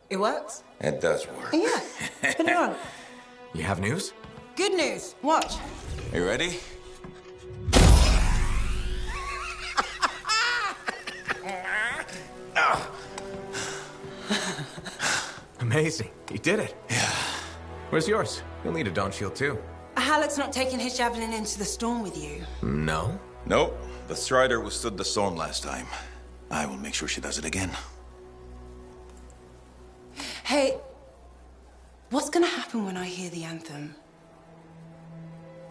It works? It does work. Yeah, put it on. You have news? Good news. Watch. You ready? Amazing. You did it. Yeah. Where's yours? You'll need a dawn shield too. Halleck's not taking his javelin into the storm with you. No? Nope. The Strider withstood the storm last time. I will make sure she does it again. Hey, what's gonna happen when I hear the anthem?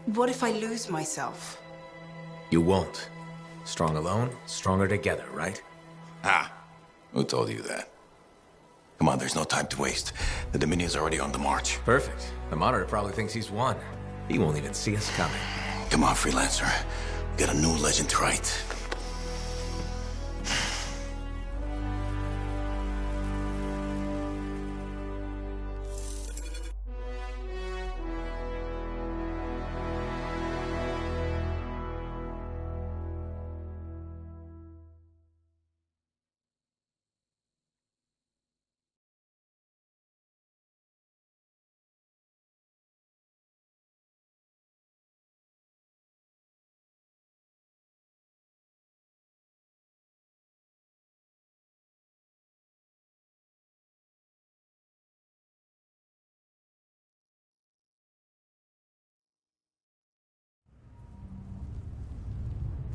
What if I lose myself? You won't. Strong alone, stronger together, right? Ah, who told you that? Come on, there's no time to waste. The Dominion's already on the march. Perfect. The Monitor probably thinks he's won. He won't even see us coming. Come on, Freelancer. We got a new legend to write.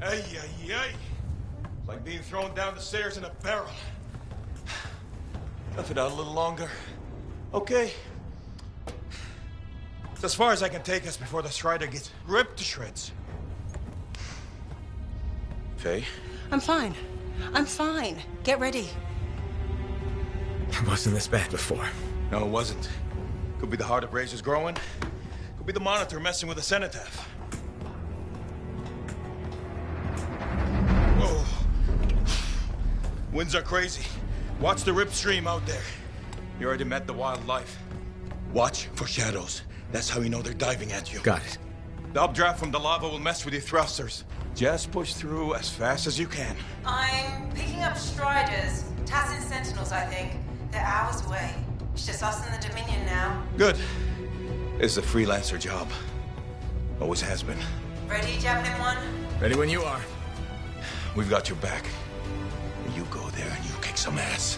Ay, ay, ay. It's like being thrown down the stairs in a barrel. Tough it out a little longer. Okay. It's as far as I can take us before the Strider gets ripped to shreds. Faye? I'm fine. I'm fine. Get ready. It wasn't this bad before. No, it wasn't. Could be the heart of Razor's growing. Could be the Monitor messing with the cenotaph. Whoa. Winds are crazy. Watch the rip stream out there. You already met the wildlife. Watch for shadows. That's how you know they're diving at you. Got it. The updraft from the lava will mess with your thrusters. Just push through as fast as you can. I'm picking up Striders. Tassin Sentinels, I think. They're hours away. It's just us and the Dominion now. Good. It's a freelancer job. Always has been. Ready, Javelin 1? Ready when you are. We've got your back. You go there and you kick some ass.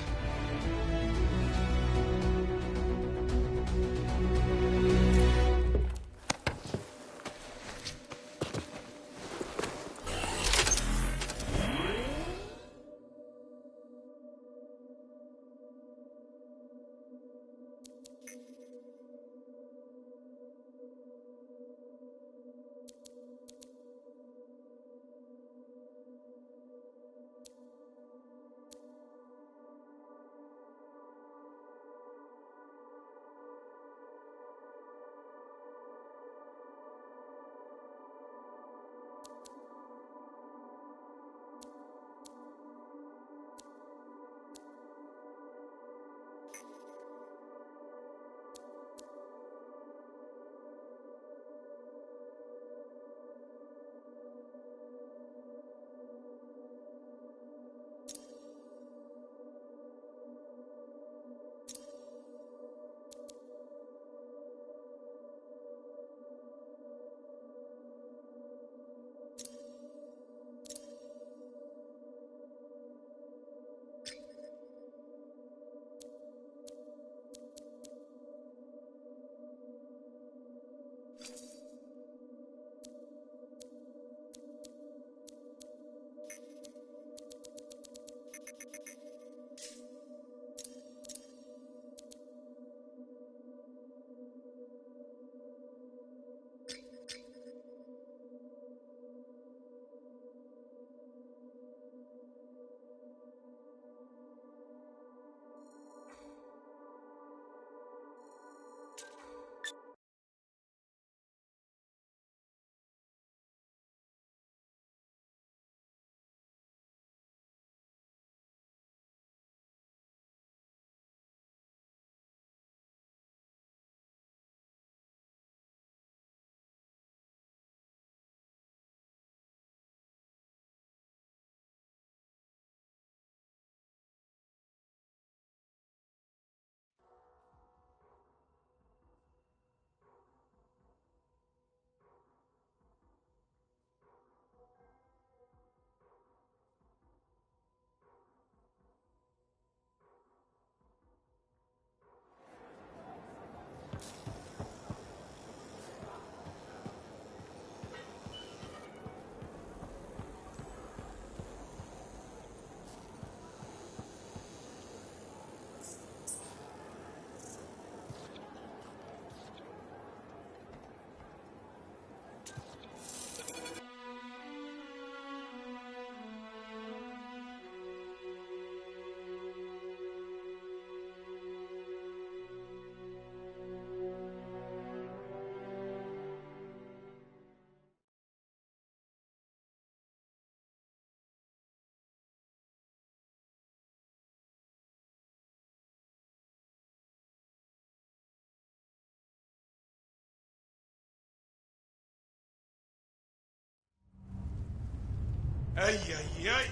Ay, ay, ay.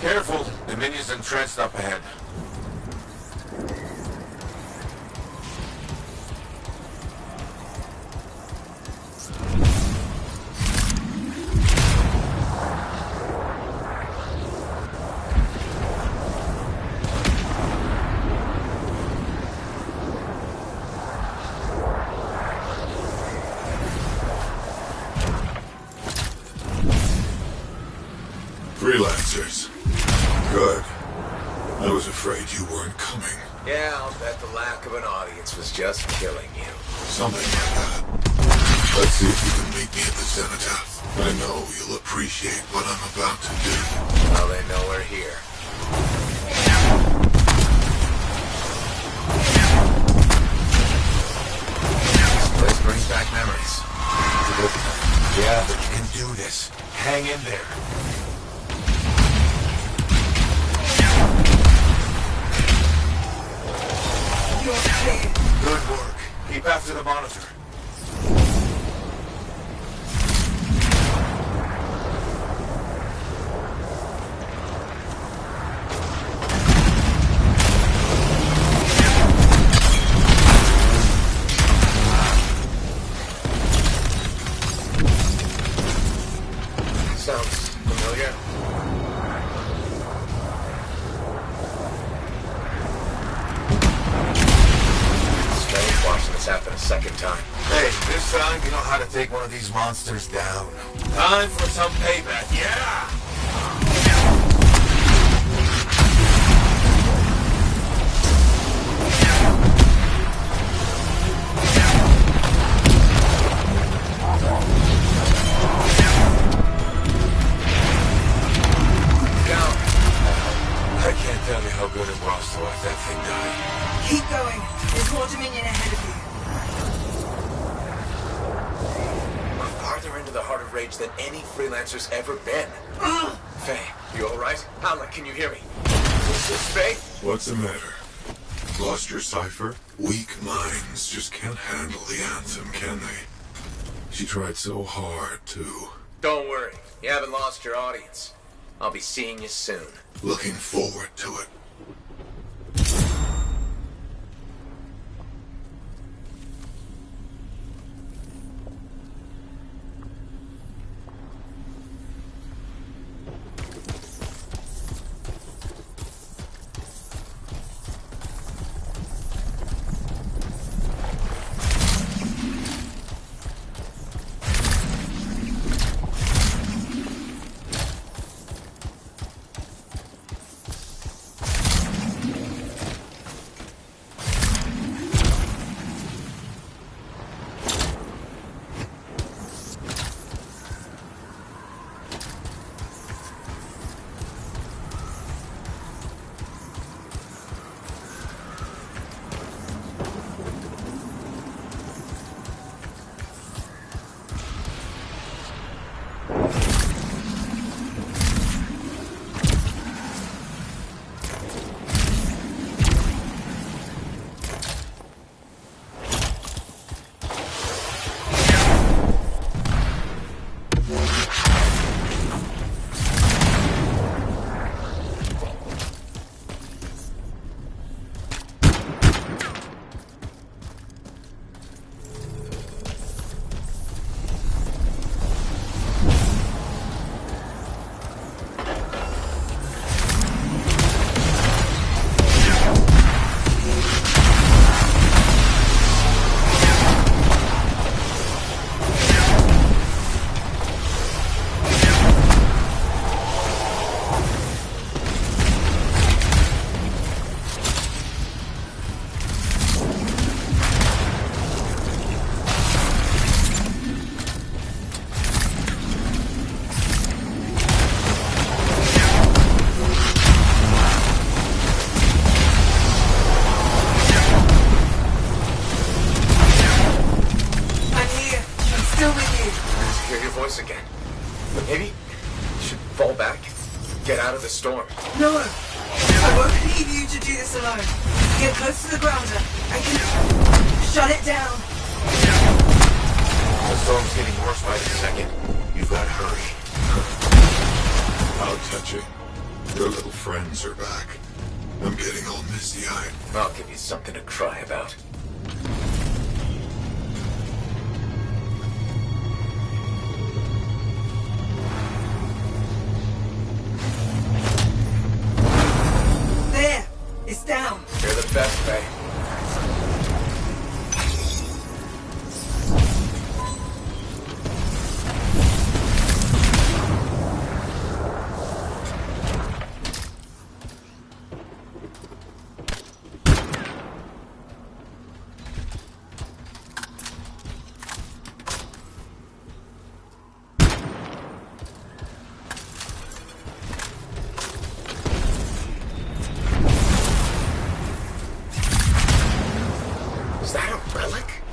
Careful, the minions entrenched up ahead. Freelancers. Good. I was afraid you weren't coming. Yeah, I'll bet the lack of an audience was just killing you. Something like that. Let's see if you can meet me at the cenotaph. I know you'll appreciate what I'm about to do. Well, they know we're here. This place brings back memories. Yeah, but you can do this. Hang in there. Good work. Keep after the monitor. Sounds familiar. Watching this happen a second time. Hey, this time you know how to take one of these monsters down. Time for some payback, yeah! I can't tell you how good it was to watch that thing die. Keep going. There's more Dominion ahead of you. We're farther into the heart of rage than any freelancer's ever been. Faye, you alright? Hamlet, can you hear me? Is this Faye? What's the matter? Lost your cipher? Weak minds just can't handle the Anthem, can they? She tried so hard, too. Don't worry. You haven't lost your audience. I'll be seeing you soon. Looking forward to it. Fall back. Get out of the storm. No! I won't leave you to do this alone. Get close to the grounder. I can shut it down. The storm's getting worse by the second. You've got to hurry. How touching. Your little friends are back. I'm getting all misty-eyed. I'll give you something to cry about. There! It's down. You're the best, Faye.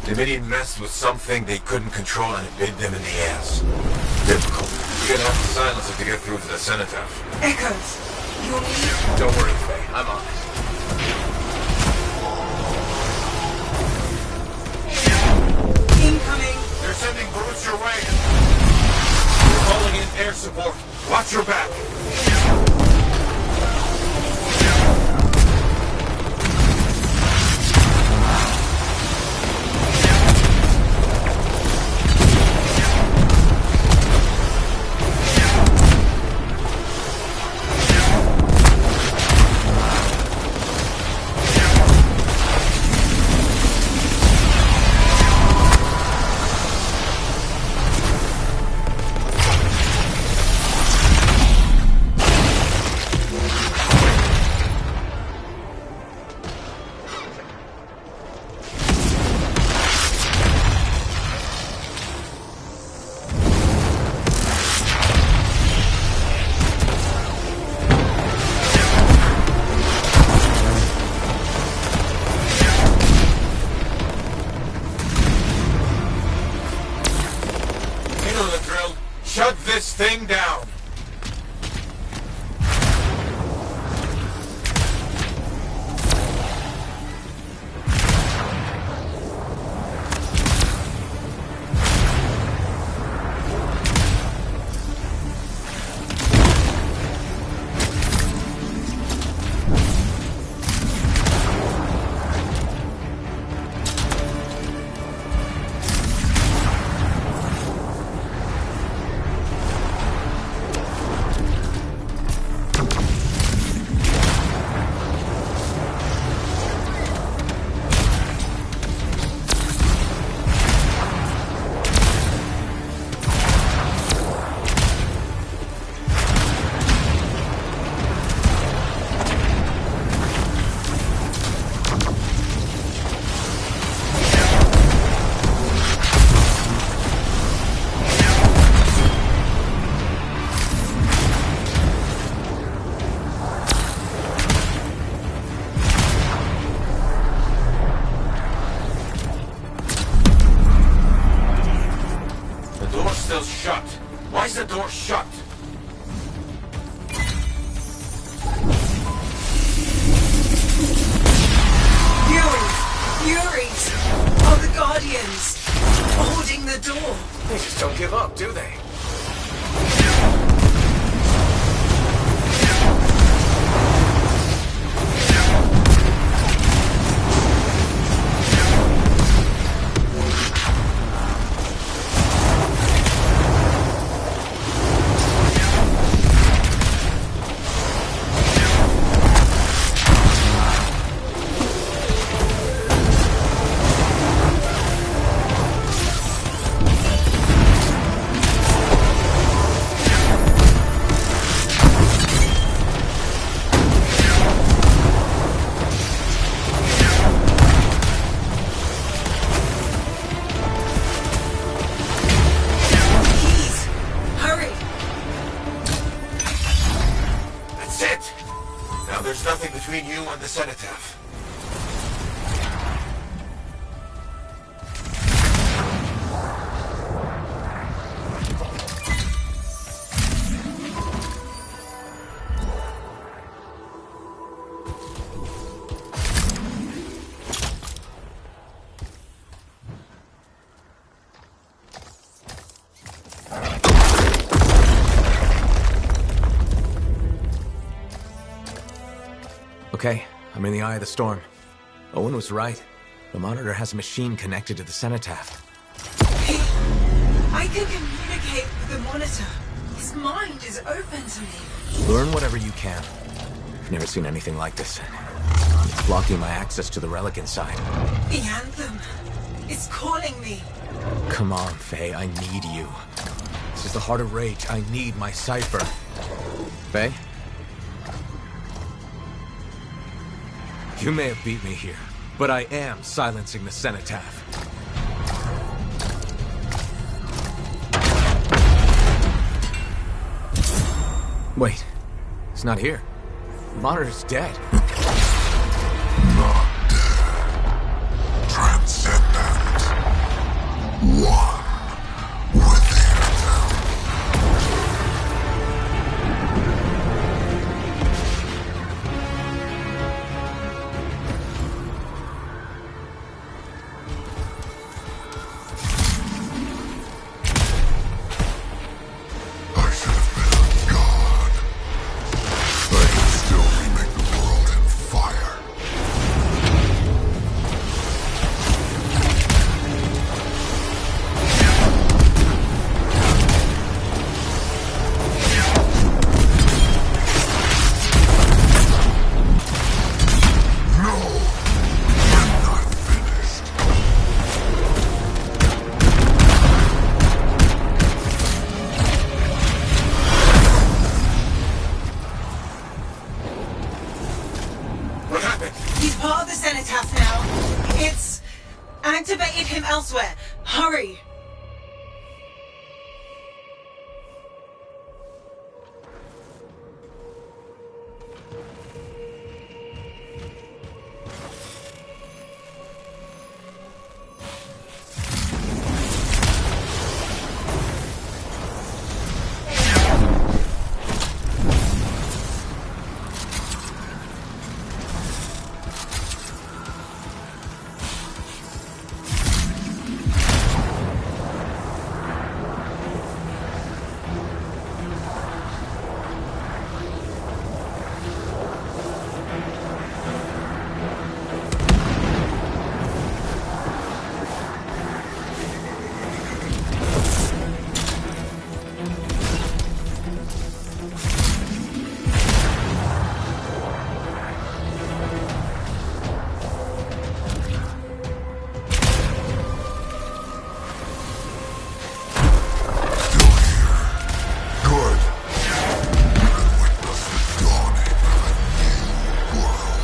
The Midian messed with something they couldn't control and it bit them in the ass. Difficult. You're gonna have to silence it to get through to the cenotaph. Echoes. You'll need... Don't worry, Faye. I'm on it. Incoming. They're sending bullets your way. They're calling in air support. Watch your back. Shut this thing down! Shut. Why is the door shut? Furies! Are the Guardians holding the door? They just don't give up, do they? There's nothing between you and the cenotaph. Okay, I'm in the eye of the storm. Owen was right. The monitor has a machine connected to the cenotaph. I can communicate with the monitor. His mind is open to me. Learn whatever you can. Never seen anything like this. It's blocking my access to the relic inside. The Anthem. It's calling me. Come on, Faye, I need you. This is the heart of rage. I need my cipher. Faye? You may have beat me here, but I am silencing the cenotaph. Wait, it's not here. The monitor's dead. Not dead. Transcendent. One with the Anthem. I should have been a god. I can still remake the world in fire. No! I'm not finished. What happened? He's part of the cenotaph now. It's activated him elsewhere. Hurry. Good. You can witness the dawning of a new world.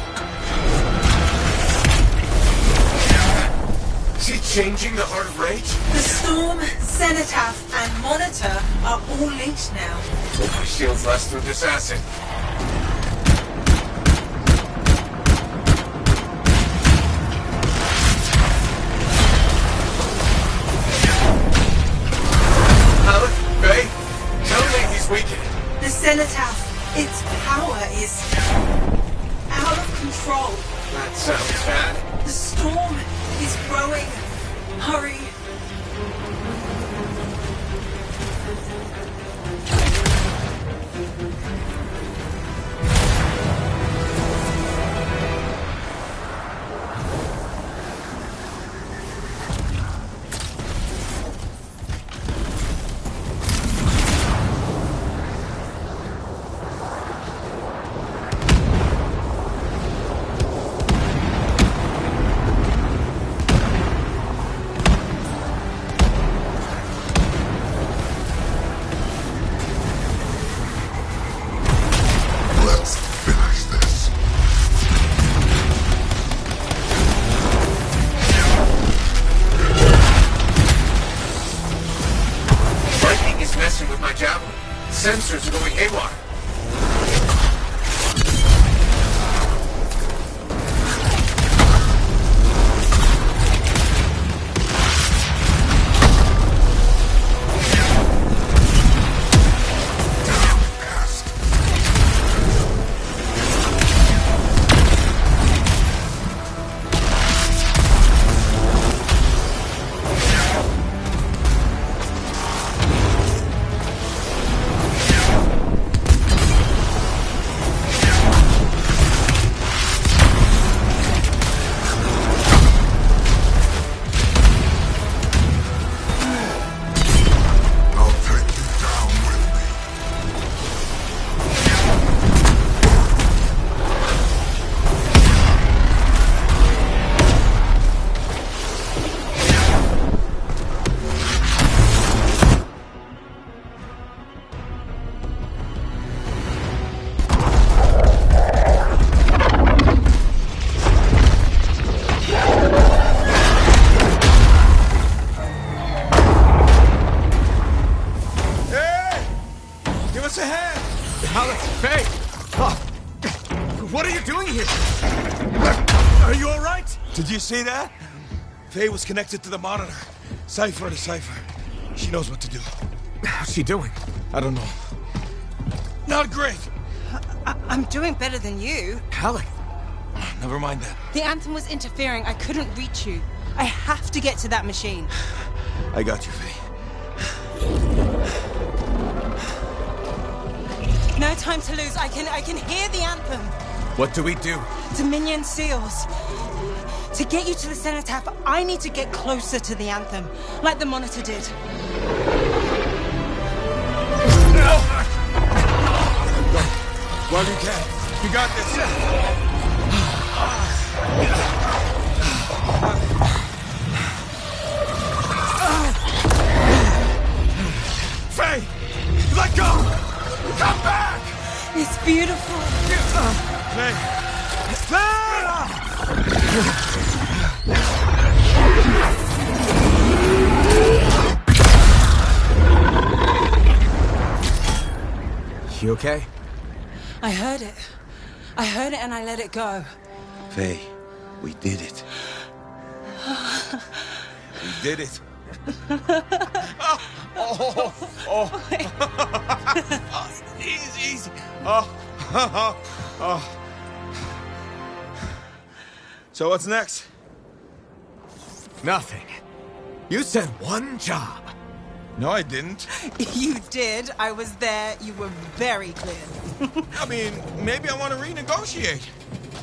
Is he changing the heart of rage? The storm, cenotaph, and monitor are all linked now. Hope my shield's last through this acid. Alec, Faye, tell me he's weakening. The cenotaph, its power is out of control. That sounds bad. The storm is growing. Hurry. Let's finish this. Lightning is messing with my javelin. Sensors are going haywire. us a hand! Alex, Faye! Oh, what are you doing here? Are you all right? Did you see that? Faye was connected to the monitor. Cipher to cipher. She knows what to do. How's she doing? I don't know. Not great! I'm doing better than you. Alex! Never mind that. The Anthem was interfering. I couldn't reach you. I have to get to that machine. I got you, Faye. No time to lose. I can hear the Anthem. What do we do? Dominion seals. To get you to the cenotaph, I need to get closer to the Anthem, like the monitor did. Well, you can. You got this. Faye! Let go! Come back! It's beautiful. Faye! Faye! You okay? I heard it. I heard it and I let it go. Faye, we did it. We did it. Easy, easy. So what's next? Nothing. You said one job. No, I didn't. You did. I was there. You were very clear. I mean, maybe I want to renegotiate.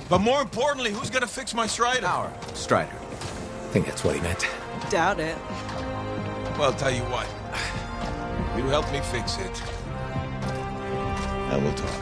But more importantly, who's gonna fix my Strider? Our Strider. I think that's what he meant. Doubt it. Well, tell you what. You help me fix it. And we'll talk.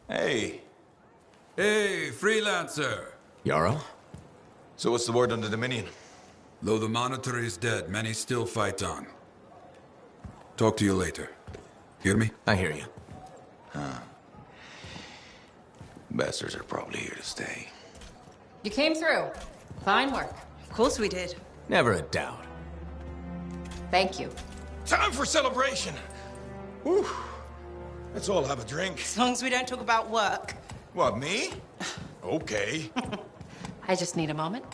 Hey. Hey, freelancer. Yarrow? So what's the word on the Dominion? Though the Monitor is dead, many still fight on. Talk to you later. Hear me? I hear you. Bastards are probably here to stay. You came through. Fine work. Of course we did. Never a doubt. Thank you. Time for celebration. Whew. Let's all have a drink. As long as we don't talk about work. What, me? Okay. I just need a moment.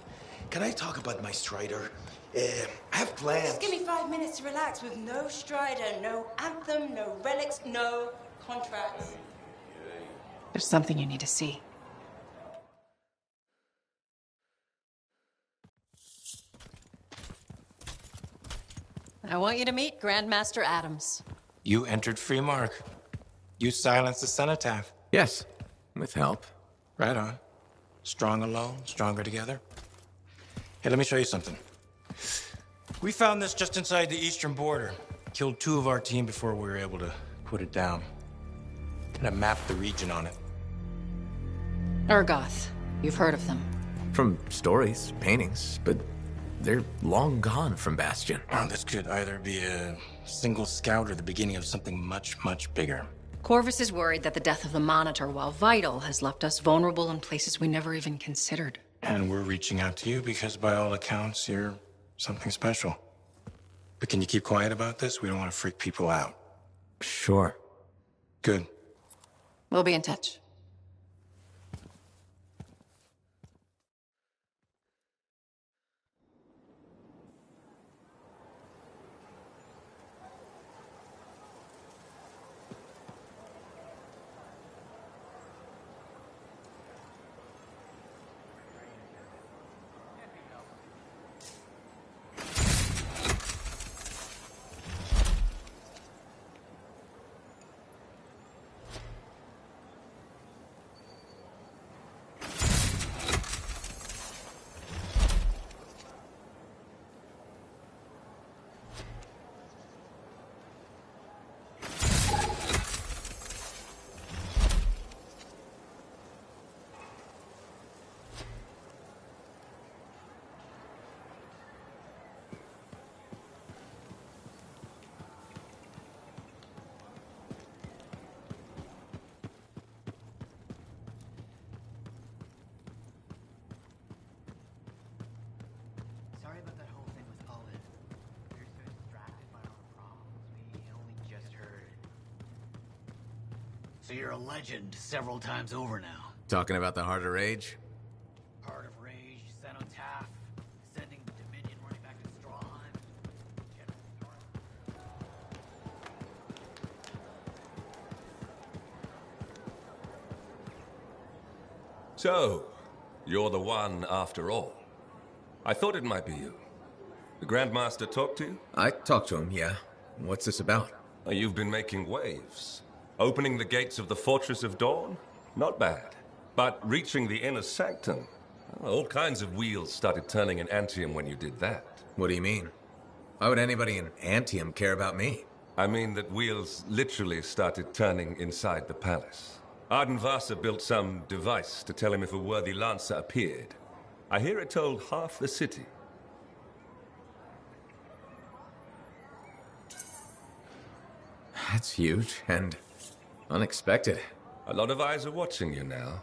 Can I talk about my Strider? I have plans. Just give me 5 minutes to relax with no Strider, no Anthem, no relics, no contracts. There's something you need to see. I want you to meet Grandmaster Adams. You entered free mark. You silenced the cenotaph. Yes, with help. Right on. Strong alone, stronger together. Hey, let me show you something. We found this just inside the eastern border. Killed 2 of our team before we were able to put it down. And I mapped the region on it. Urgoth. You've heard of them. From stories, paintings, but they're long gone from Bastion. Oh, this could either be a single scout or the beginning of something much, much bigger. Corvus is worried that the death of the Monitor, while vital, has left us vulnerable in places we never even considered. And we're reaching out to you because, by all accounts, you're something special. But can you keep quiet about this? We don't want to freak people out. Sure. Good. We'll be in touch. Sorry about that whole thing with Owen. We were so distracted by our own problems, we only just heard. So you're a legend several times over now. Talking about the Heart of Rage? Heart of Rage, Cenotaph, sending the Dominion running back to Strawheim. General Stark. So, you're the one after all. I thought it might be you. The Grandmaster talked to you? I talked to him, yeah. What's this about? You've been making waves. Opening the gates of the Fortress of Dawn? Not bad. But reaching the inner sanctum? All kinds of wheels started turning in Anthem when you did that. What do you mean? Why would anybody in Anthem care about me? I mean that wheels literally started turning inside the palace. Ardenvasa built some device to tell him if a worthy lancer appeared. I hear it told half the city. That's huge and unexpected. A lot of eyes are watching you now,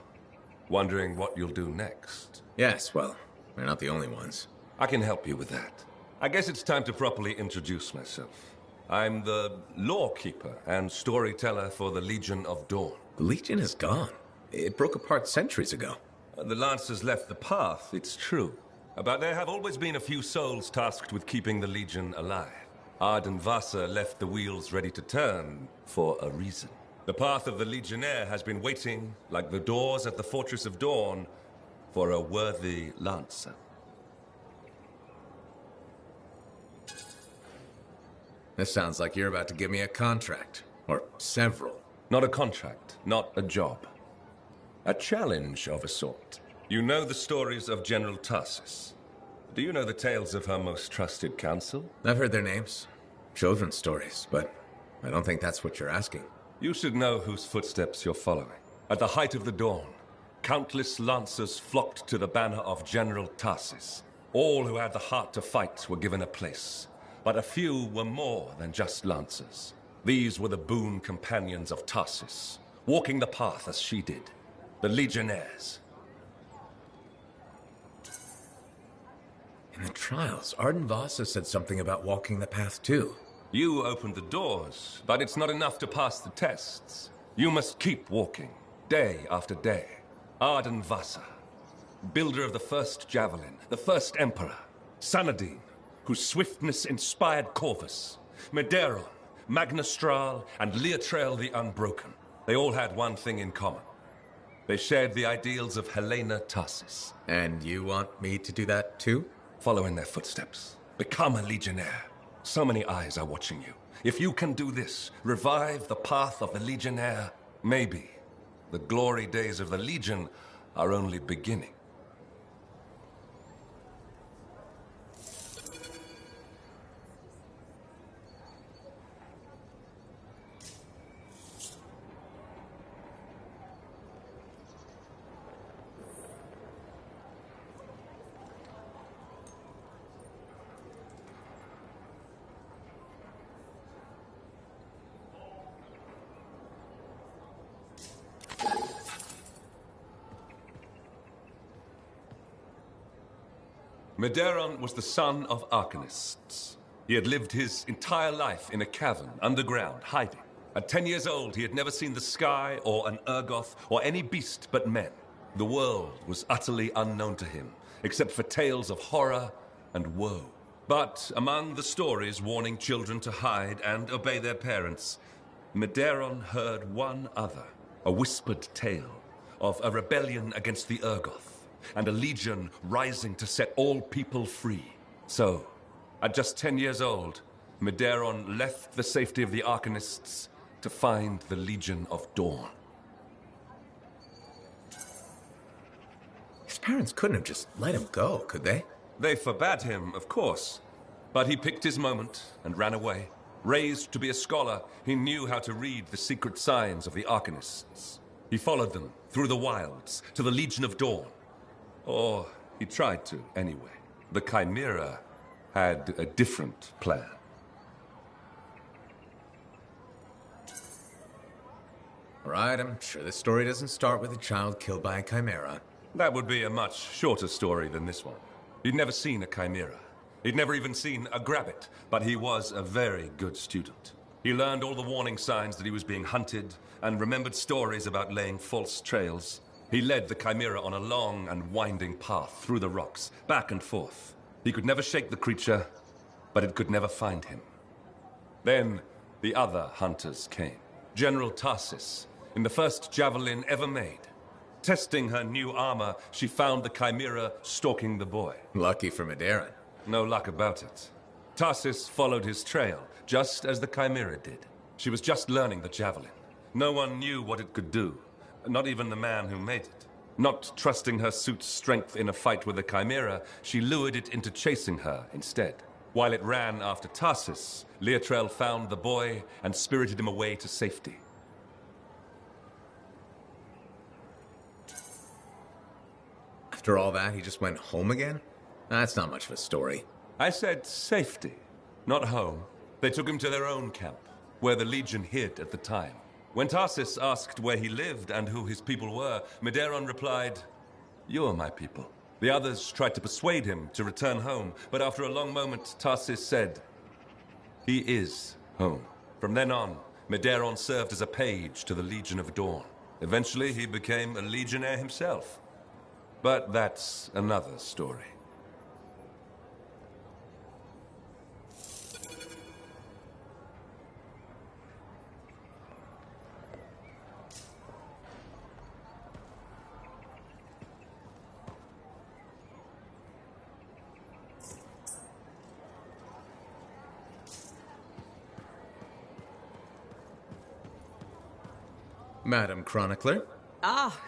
wondering what you'll do next. Yes, well, they're not the only ones. I can help you with that. I guess it's time to properly introduce myself. I'm the lawkeeper and storyteller for the Legion of Dawn. The Legion is gone. It broke apart centuries ago. The Lancers left the path, it's true. But there have always been a few souls tasked with keeping the Legion alive. Ardenvasa left the wheels ready to turn for a reason. The path of the Legionnaire has been waiting, like the doors at the Fortress of Dawn, for a worthy Lancer. This sounds like you're about to give me a contract. Or several. Not a contract, not a job. A challenge of a sort. You know the stories of General Tarsus. Do you know the tales of her most trusted counsel? I've heard their names. Children's stories, but I don't think that's what you're asking. You should know whose footsteps you're following. At the height of the dawn, countless lancers flocked to the banner of General Tarsus. All who had the heart to fight were given a place, but a few were more than just lancers. These were the boon companions of Tarsus, walking the path as she did, the Legionnaires. In the trials, Arden Vasa said something about walking the path too. You opened the doors, but it's not enough to pass the tests. You must keep walking, day after day. Arden Vasa, builder of the first javelin, the first emperor. Sanadine, whose swiftness inspired Corvus. Medeiron, Magnastral, and Leotrail the Unbroken. They all had one thing in common. They shared the ideals of Helena Tarsus. And you want me to do that too? Follow in their footsteps. Become a Legionnaire. So many eyes are watching you. If you can do this, revive the path of the Legionnaire, maybe the glory days of the Legion are only beginning. Medeiron was the son of arcanists. He had lived his entire life in a cavern, underground, hiding. At 10 years old, he had never seen the sky or an Urgoth or any beast but men. The world was utterly unknown to him, except for tales of horror and woe. But among the stories warning children to hide and obey their parents, Medeiron heard one other, a whispered tale of a rebellion against the Urgoth, and a legion rising to set all people free. So, at just 10 years old, Medeiron left the safety of the Arcanists to find the Legion of Dawn. His parents couldn't have just let him go, could they? They forbade him, of course, but he picked his moment and ran away. Raised to be a scholar, he knew how to read the secret signs of the Arcanists. He followed them through the wilds to the Legion of Dawn. Or he tried to, anyway. The Chimera had a different plan. Right, I'm sure this story doesn't start with a child killed by a Chimera. That would be a much shorter story than this one. He'd never seen a Chimera. He'd never even seen a Grabbit, but he was a very good student. He learned all the warning signs that he was being hunted, and remembered stories about laying false trails. He led the Chimera on a long and winding path through the rocks, back and forth. He could never shake the creature, but it could never find him. Then, the other hunters came. General Tarsus, in the first javelin ever made. Testing her new armor, she found the Chimera stalking the boy. Lucky for Medeiron. No luck about it. Tarsus followed his trail, just as the Chimera did. She was just learning the javelin. No one knew what it could do. Not even the man who made it. Not trusting her suit's strength in a fight with the Chimera, she lured it into chasing her instead. While it ran after Tarsus, Leotrail found the boy and spirited him away to safety. After all that, he just went home again? That's not much of a story. I said safety, not home. They took him to their own camp, where the Legion hid at the time. When Tarsus asked where he lived and who his people were, Medeiron replied, "You are my people." The others tried to persuade him to return home, but after a long moment, Tarsus said, "He is home." From then on, Medeiron served as a page to the Legion of Dawn. Eventually, he became a Legionnaire himself. But that's another story. Madam Chronicler? Ah,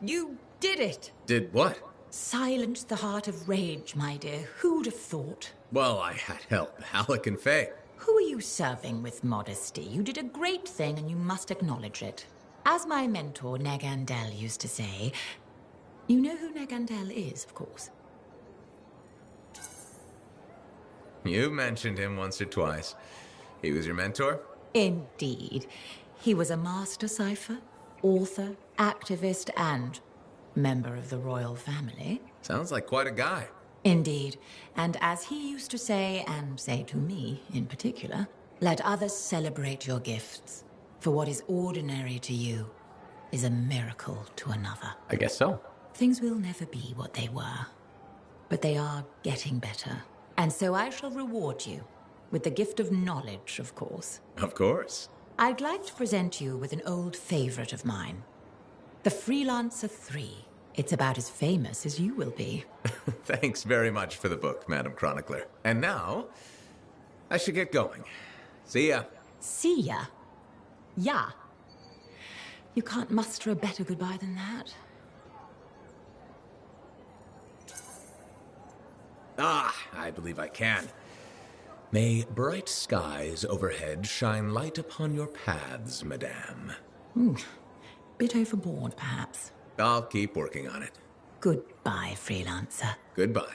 you did it. Did what? Silence the heart of rage, my dear. Who'd have thought? Well, I had help. Alec and Faye. Who are you serving with modesty? You did a great thing and you must acknowledge it. As my mentor, Negandel, used to say, you know who Negandel is, of course. You mentioned him once or twice. He was your mentor? Indeed. He was a master cipher, author, activist, and member of the royal family. Sounds like quite a guy. Indeed. And as he used to say, and say to me in particular, let others celebrate your gifts. For what is ordinary to you is a miracle to another. I guess so. Things will never be what they were. But they are getting better. And so I shall reward you. With the gift of knowledge, of course. Of course. I'd like to present you with an old favorite of mine. The Freelancer 3. It's about as famous as you will be. Thanks very much for the book, Madam Chronicler. And now, I should get going. See ya. See ya? Yeah. You can't muster a better goodbye than that. I believe I can. May bright skies overhead shine light upon your paths, madame. Bit overboard, perhaps. I'll keep working on it. Goodbye, Freelancer. Goodbye.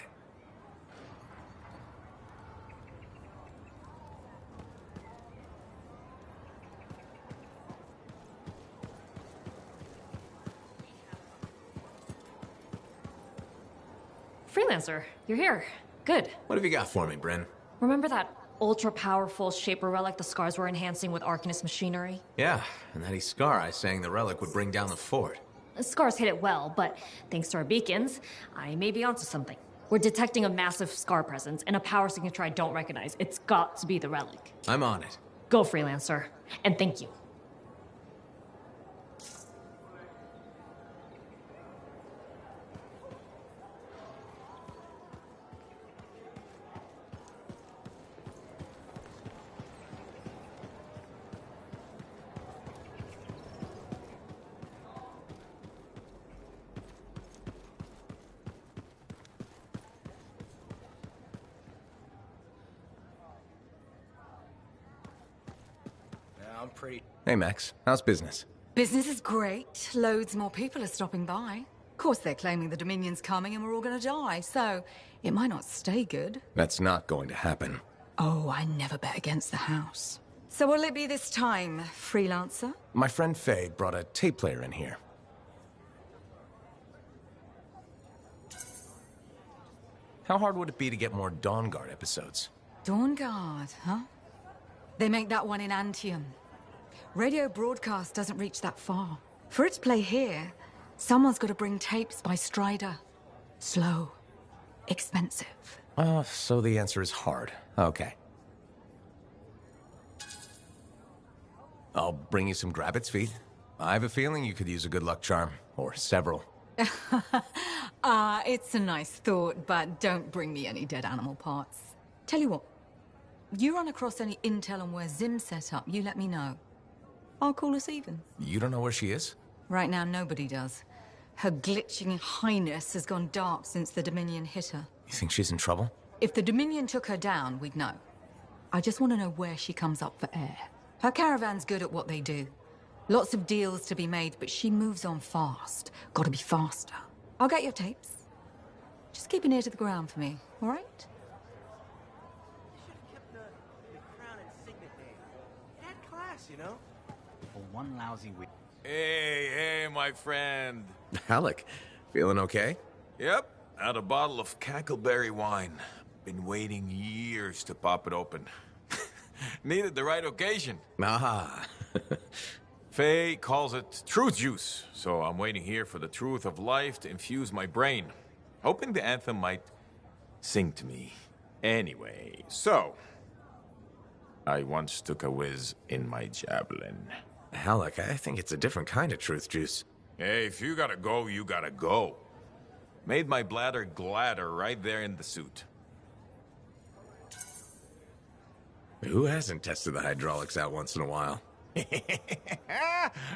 Freelancer, you're here. Good. What have you got for me, Bryn? Remember that ultra-powerful Shaper relic the Scars were enhancing with Arcanist machinery? Yeah, and that Scar I saying the relic would bring down the fort. The Scars hit it well, but thanks to our beacons, I may be onto something. We're detecting a massive Scar presence and a power signature I don't recognize. It's got to be the relic. I'm on it. Go, Freelancer. And thank you. I'm pretty... Hey, Max. How's business? Business is great. Loads more people are stopping by. Of course, they're claiming the Dominion's coming and we're all gonna die, so it might not stay good. That's not going to happen. Oh, I never bet against the house. So what'll it be this time, Freelancer? My friend Faye brought a tape player in here. How hard would it be to get more Dawn Guard episodes? Dawn Guard, huh? They make that one in Anthem. Radio broadcast doesn't reach that far. For it to play here, someone's got to bring tapes by Strider. Slow. Expensive. So the answer is hard. Okay. I'll bring you some Grabbit's feet. I have a feeling you could use a good luck charm. Or several. It's a nice thought, but don't bring me any dead animal parts. Tell you what, you run across any intel on where Zim's set up, you let me know. I'll call us even. You don't know where she is? Right now, nobody does. Her glitching highness has gone dark since the Dominion hit her. You think she's in trouble? If the Dominion took her down, we'd know. I just want to know where she comes up for air. Her caravan's good at what they do. Lots of deals to be made, but she moves on fast. Gotta be faster. I'll get your tapes. Just keep an ear to the ground for me, all right? You know? For one lousy week. Hey, my friend. Alec, feeling okay? Yep, had a bottle of cackleberry wine. Been waiting years to pop it open. Needed the right occasion. Ah. Faye calls it truth juice, so I'm waiting here for the truth of life to infuse my brain. Hoping the anthem might sing to me. Anyway, so... I once took a whiz in my javelin. Alec, I think it's a different kind of truth juice. Hey, if you gotta go, you gotta go. Made my bladder gladder right there in the suit. Who hasn't tested the hydraulics out once in a while?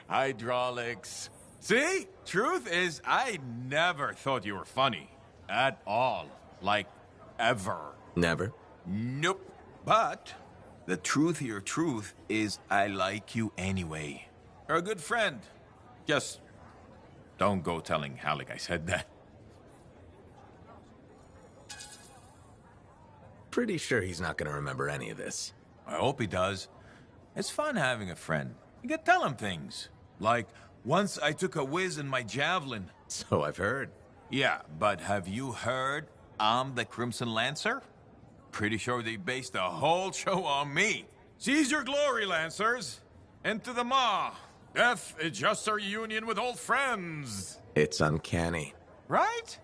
Hydraulics. See? Truth is, I never thought you were funny. At all. Like, ever. Never? Nope. But... the truth of your truth is I like you anyway. You're a good friend. Just don't go telling Halleck I said that. pretty sure he's not gonna remember any of this. I hope he does. It's fun having a friend. You can tell him things. Like, once I took a whiz in my javelin. So I've heard. Yeah, but have you heard I'm the Crimson Lancer? Pretty sure they based the whole show on me. Seize your glory, Lancers! Into the maw! Death is just a reunion with old friends! It's uncanny. Right?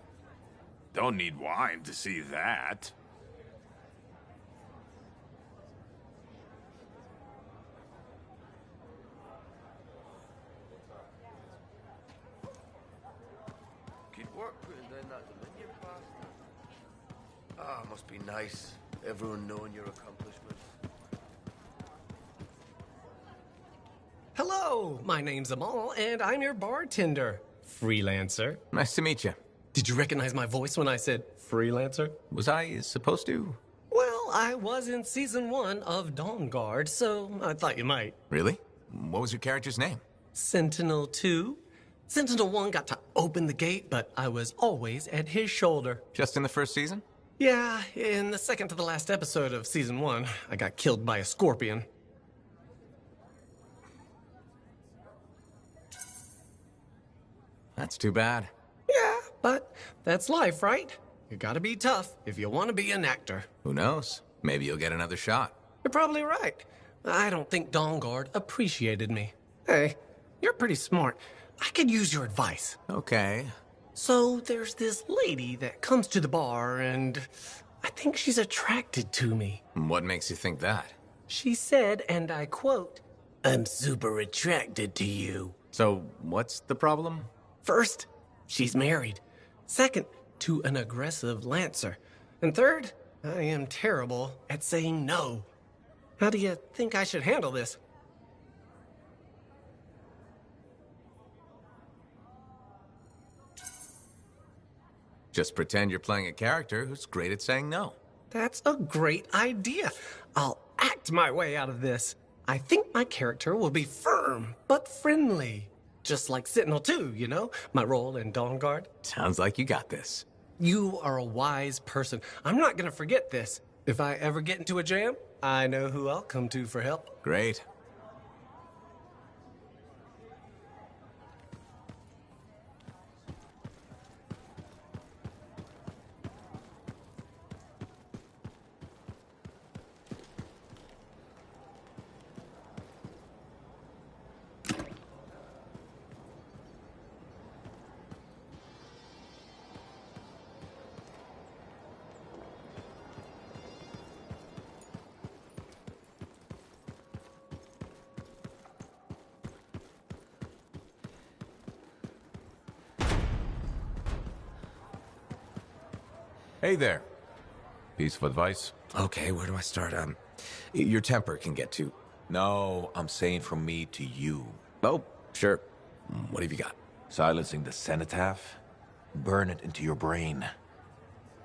Don't need wine to see that. Keep work putting down that Dominion bastard. Ah, must be nice. Everyone knowing your accomplishments. Hello, my name's Amal, and I'm your bartender. Freelancer. Nice to meet you. Did you recognize my voice when I said freelancer? Was I supposed to? Well, I was in season 1 of Dawn Guard, so I thought you might. Really? What was your character's name? Sentinel 2. Sentinel 1 got to open the gate, but I was always at his shoulder. Just in the first season? Yeah, in the second to the last episode of season 1, I got killed by a scorpion. That's too bad. Yeah, but that's life, right? You gotta be tough if you want to be an actor. Who knows? Maybe you'll get another shot. You're probably right. I don't think Dawn Guard appreciated me. Hey, you're pretty smart. I could use your advice. Okay. So there's this lady that comes to the bar, and I think she's attracted to me. What makes you think that? She said, and I quote, "I'm super attracted to you." So what's the problem? First, she's married. Second, to an aggressive Lancer. And third, I am terrible at saying no. How do you think I should handle this? Just pretend you're playing a character who's great at saying no. That's a great idea. I'll act my way out of this. I think my character will be firm, but friendly. Just like Sentinel 2, you know? My role in Dawn Guard. Sounds like you got this. You are a wise person. I'm not gonna forget this. If I ever get into a jam, I know who I'll come to for help. Great. Hey there. Piece of advice? Okay, where do I start? Your temper can get too... No, I'm saying from me to you. Oh, sure. What have you got? Silencing the cenotaph? Burn it into your brain.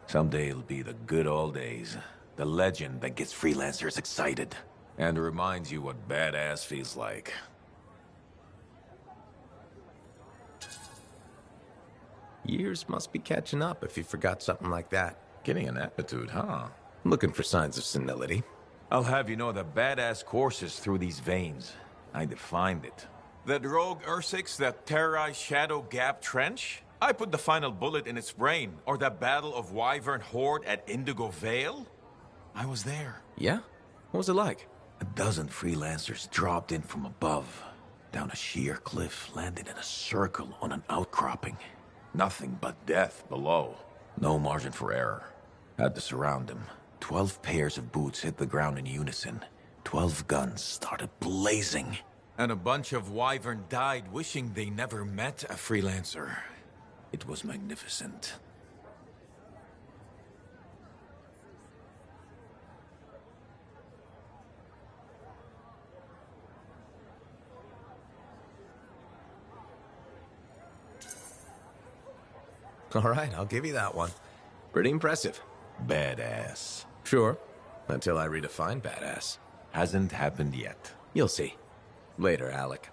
Someday it'll be the good old days. The legend that gets freelancers excited. And reminds you what badass feels like. Years must be catching up if you forgot something like that. Getting an attitude, huh? Looking for signs of senility. I'll have you know the badass courses through these veins. I defined it. That rogue Ursix that terrorized Shadow Gap Trench? I put the final bullet in its brain. Or that battle of Wyvern Horde at Indigo Vale? I was there. Yeah? What was it like? A dozen freelancers dropped in from above. Down a sheer cliff, landed in a circle on an outcropping. Nothing but death below. No margin for error. Had to surround him. 12 pairs of boots hit the ground in unison. 12 guns started blazing. And a bunch of Wyvern died wishing they never met a freelancer. It was magnificent. All right, I'll give you that one. Pretty impressive. Badass. Sure. Until I redefine badass. Hasn't happened yet. You'll see. Later, Alec.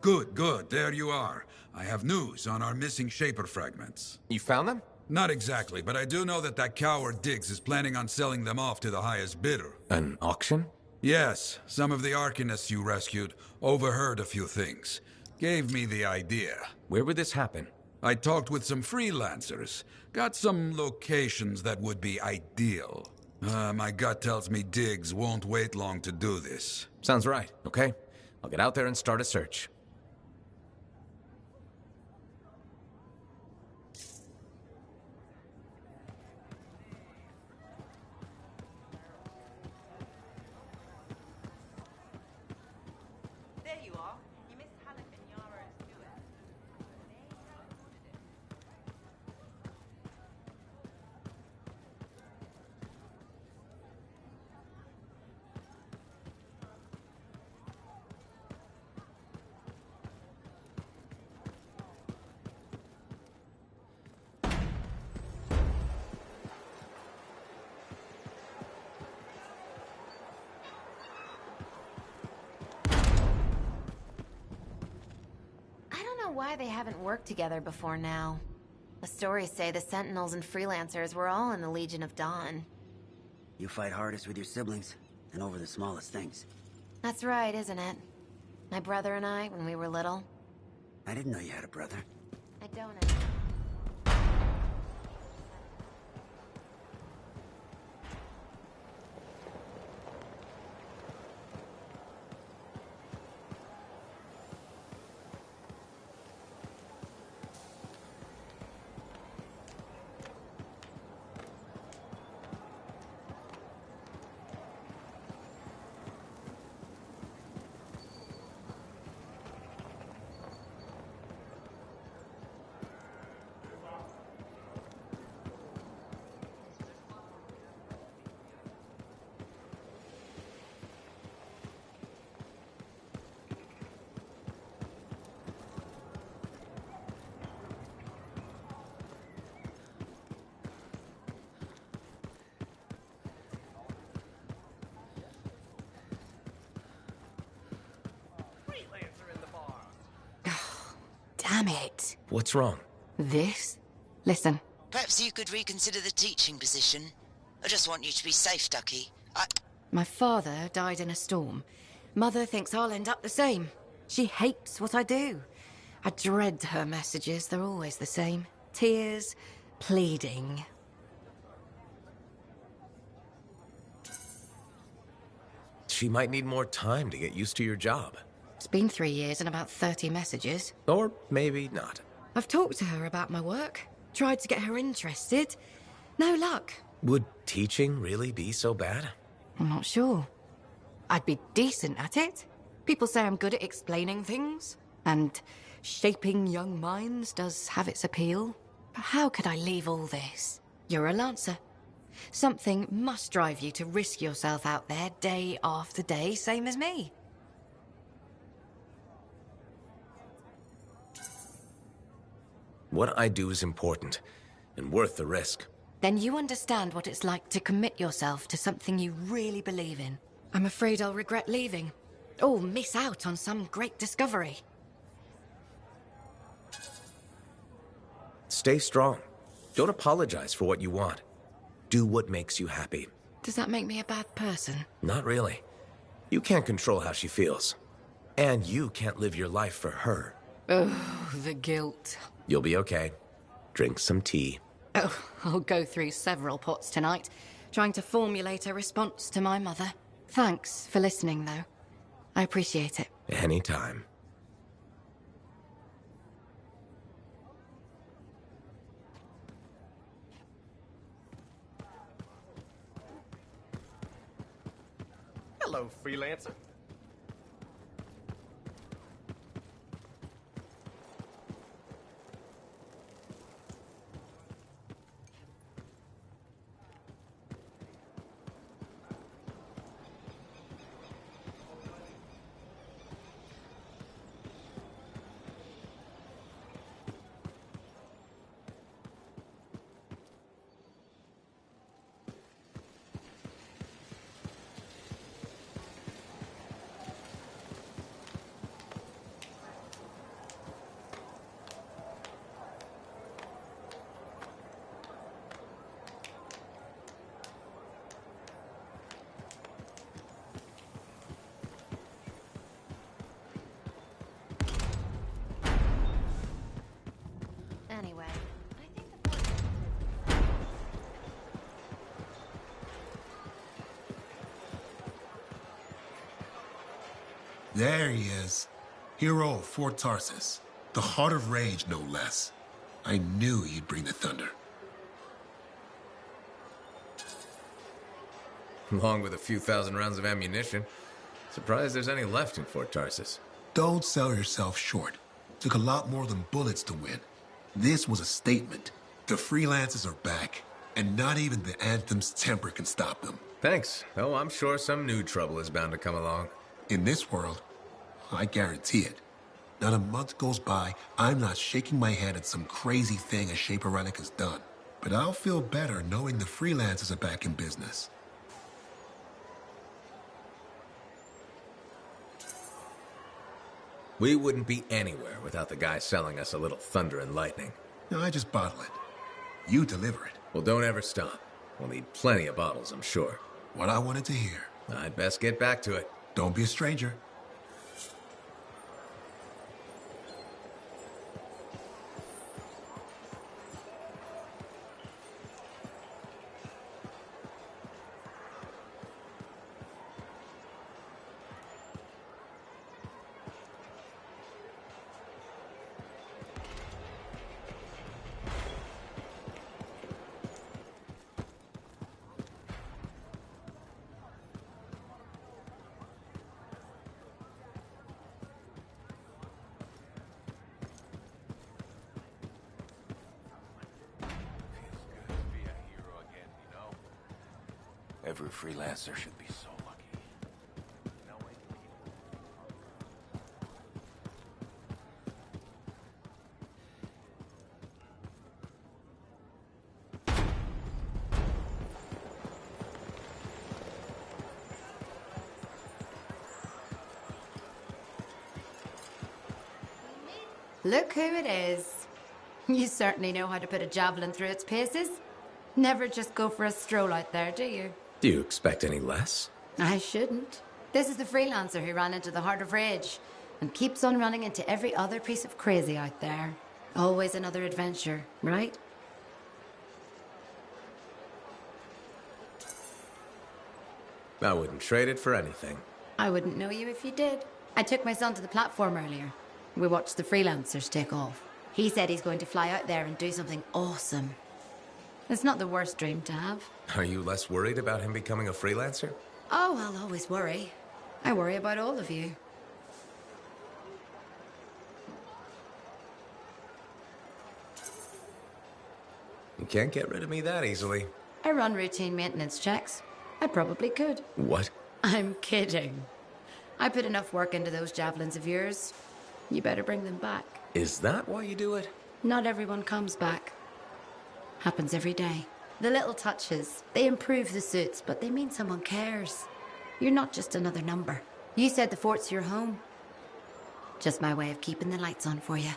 Good, good. There you are. I have news on our missing Shaper fragments. You found them? Not exactly, but I do know that coward Diggs is planning on selling them off to the highest bidder. An auction? Yes, some of the Arcanists you rescued overheard a few things. Gave me the idea. Where would this happen? I talked with some freelancers. Got some locations that would be ideal. My gut tells me Diggs won't wait long to do this. Sounds right, okay? I'll get out there and start a search. There you are. You missed Halleck and Yara and Stewart. Why they haven't worked together before now. The stories say the Sentinels and Freelancers were all in the Legion of Dawn. You fight hardest with your siblings, and over the smallest things. That's right, isn't it? My brother and I, when we were little. I didn't know you had a brother. I don't. Damn it. What's wrong? This? Listen. Perhaps you could reconsider the teaching position. I just want you to be safe, Ducky. My father died in a storm. Mother thinks I'll end up the same. She hates what I do. I dread her messages. They're always the same. Tears, pleading. She might need more time to get used to your job. It's been 3 years and about 30 messages. Or maybe not. I've talked to her about my work. Tried to get her interested. No luck. Would teaching really be so bad? I'm not sure. I'd be decent at it. People say I'm good at explaining things. And shaping young minds does have its appeal. But how could I leave all this? You're a Lancer. Something must drive you to risk yourself out there day after day, same as me. What I do is important, and worth the risk. Then you understand what it's like to commit yourself to something you really believe in. I'm afraid I'll regret leaving, or miss out on some great discovery. Stay strong. Don't apologize for what you want. Do what makes you happy. Does that make me a bad person? Not really. You can't control how she feels. And you can't live your life for her. Oh, the guilt. You'll be okay. Drink some tea. Oh, I'll go through several pots tonight, trying to formulate a response to my mother. Thanks for listening, though. I appreciate it. Anytime. Hello, freelancer. There he is. Hero of Fort Tarsus. The Heart of Rage, no less. I knew you'd bring the thunder. Along with a few thousand rounds of ammunition. Surprised there's any left in Fort Tarsus. Don't sell yourself short. Took a lot more than bullets to win. This was a statement. The freelancers are back, and not even the Anthem's temper can stop them. Thanks, though I'm sure some new trouble is bound to come along. In this world, I guarantee it. Not a month goes by, I'm not shaking my head at some crazy thing a Shaperonic has done. But I'll feel better knowing the freelancers are back in business. We wouldn't be anywhere without the guy selling us a little thunder and lightning. No, I just bottle it. You deliver it. Well, don't ever stop. We'll need plenty of bottles, I'm sure. What I wanted to hear. I'd best get back to it. Don't be a stranger. Every freelancer should be so lucky. Look who it is. You certainly know how to put a javelin through its paces. Never just go for a stroll out there, do you? Do you expect any less? I shouldn't. This is the freelancer who ran into the Heart of Rage and keeps on running into every other piece of crazy out there. Always another adventure, right? I wouldn't trade it for anything. I wouldn't know you if you did. I took my son to the platform earlier. We watched the freelancers take off. He said he's going to fly out there and do something awesome. It's not the worst dream to have. Are you less worried about him becoming a freelancer? Oh, I'll always worry. I worry about all of you. You can't get rid of me that easily. I run routine maintenance checks. I probably could. What? I'm kidding. I put enough work into those javelins of yours. You better bring them back. Is that why you do it? Not everyone comes back. Happens every day. The little touches, they improve the suits, but they mean someone cares. You're not just another number. You said the fort's your home. Just my way of keeping the lights on for you.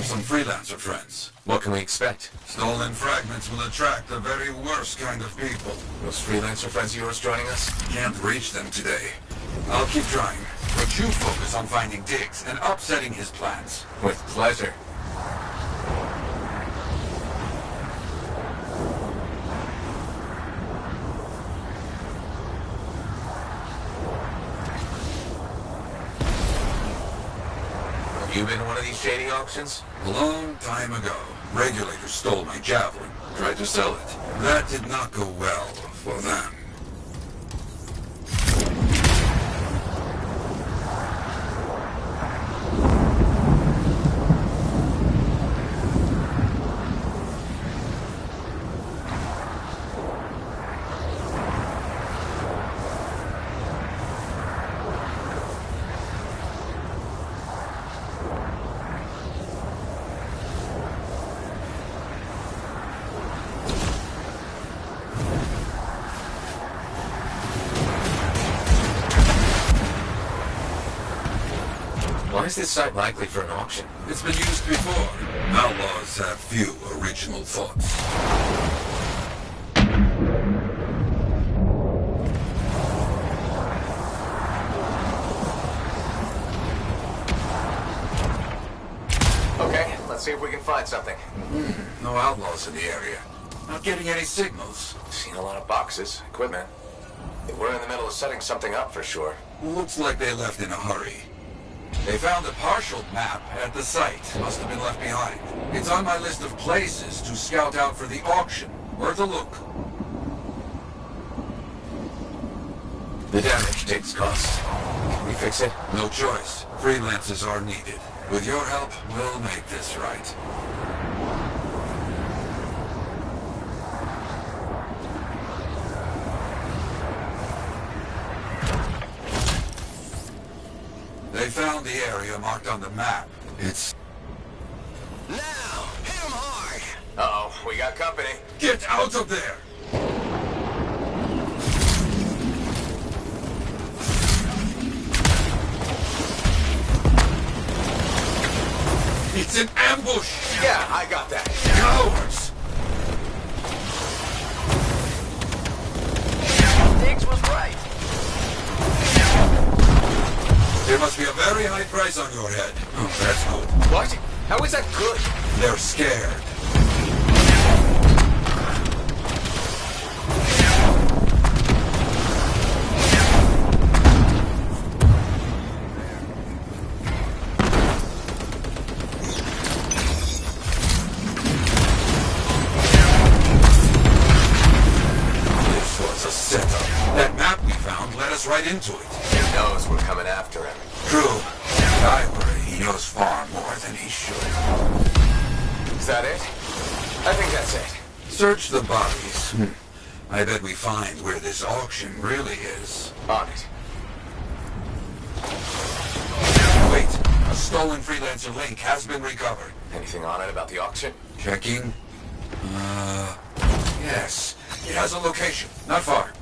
some freelancer friends. What can we expect? Stolen fragments will attract the very worst kind of people. Those freelancer friends of yours joining us? Can't reach them today. I'll keep trying, but you focus on finding Diggs and upsetting his plans. With pleasure. You been to one of these shady auctions? A long time ago, regulators stole my javelin, tried to sell it. That did not go well for them. Why is this site likely for an auction? It's been used before. Outlaws have few original thoughts. Okay, let's see if we can find something. No outlaws in the area. Not getting any signals. Seen a lot of boxes, equipment. We're in the middle of setting something up for sure. Looks like they left in a hurry. They found a partial map at the site. Must have been left behind. It's on my list of places to scout out for the auction. Worth a look. The damage takes costs. Can we fix it? No choice. Freelancers are needed. With your help, we'll make this right. They found the area marked on the map. It's... Now! Hit 'em hard! Uh-oh, we got company. Get out of there! It's an ambush! Yeah, I got that. Cowards! Diggs was right. There must be a very high price on your head. Oh, that's good. What? How is that good? They're scared. This was a setup. That map we found led us right into it. He knows we're coming after him. True. I worry he knows far more than he should. Is that it? I think that's it. Search the bodies. I bet we find where this auction really is. On it. Wait. A stolen freelancer link has been recovered. Anything on it about the auction? Checking. Yes. It has a location. Not far.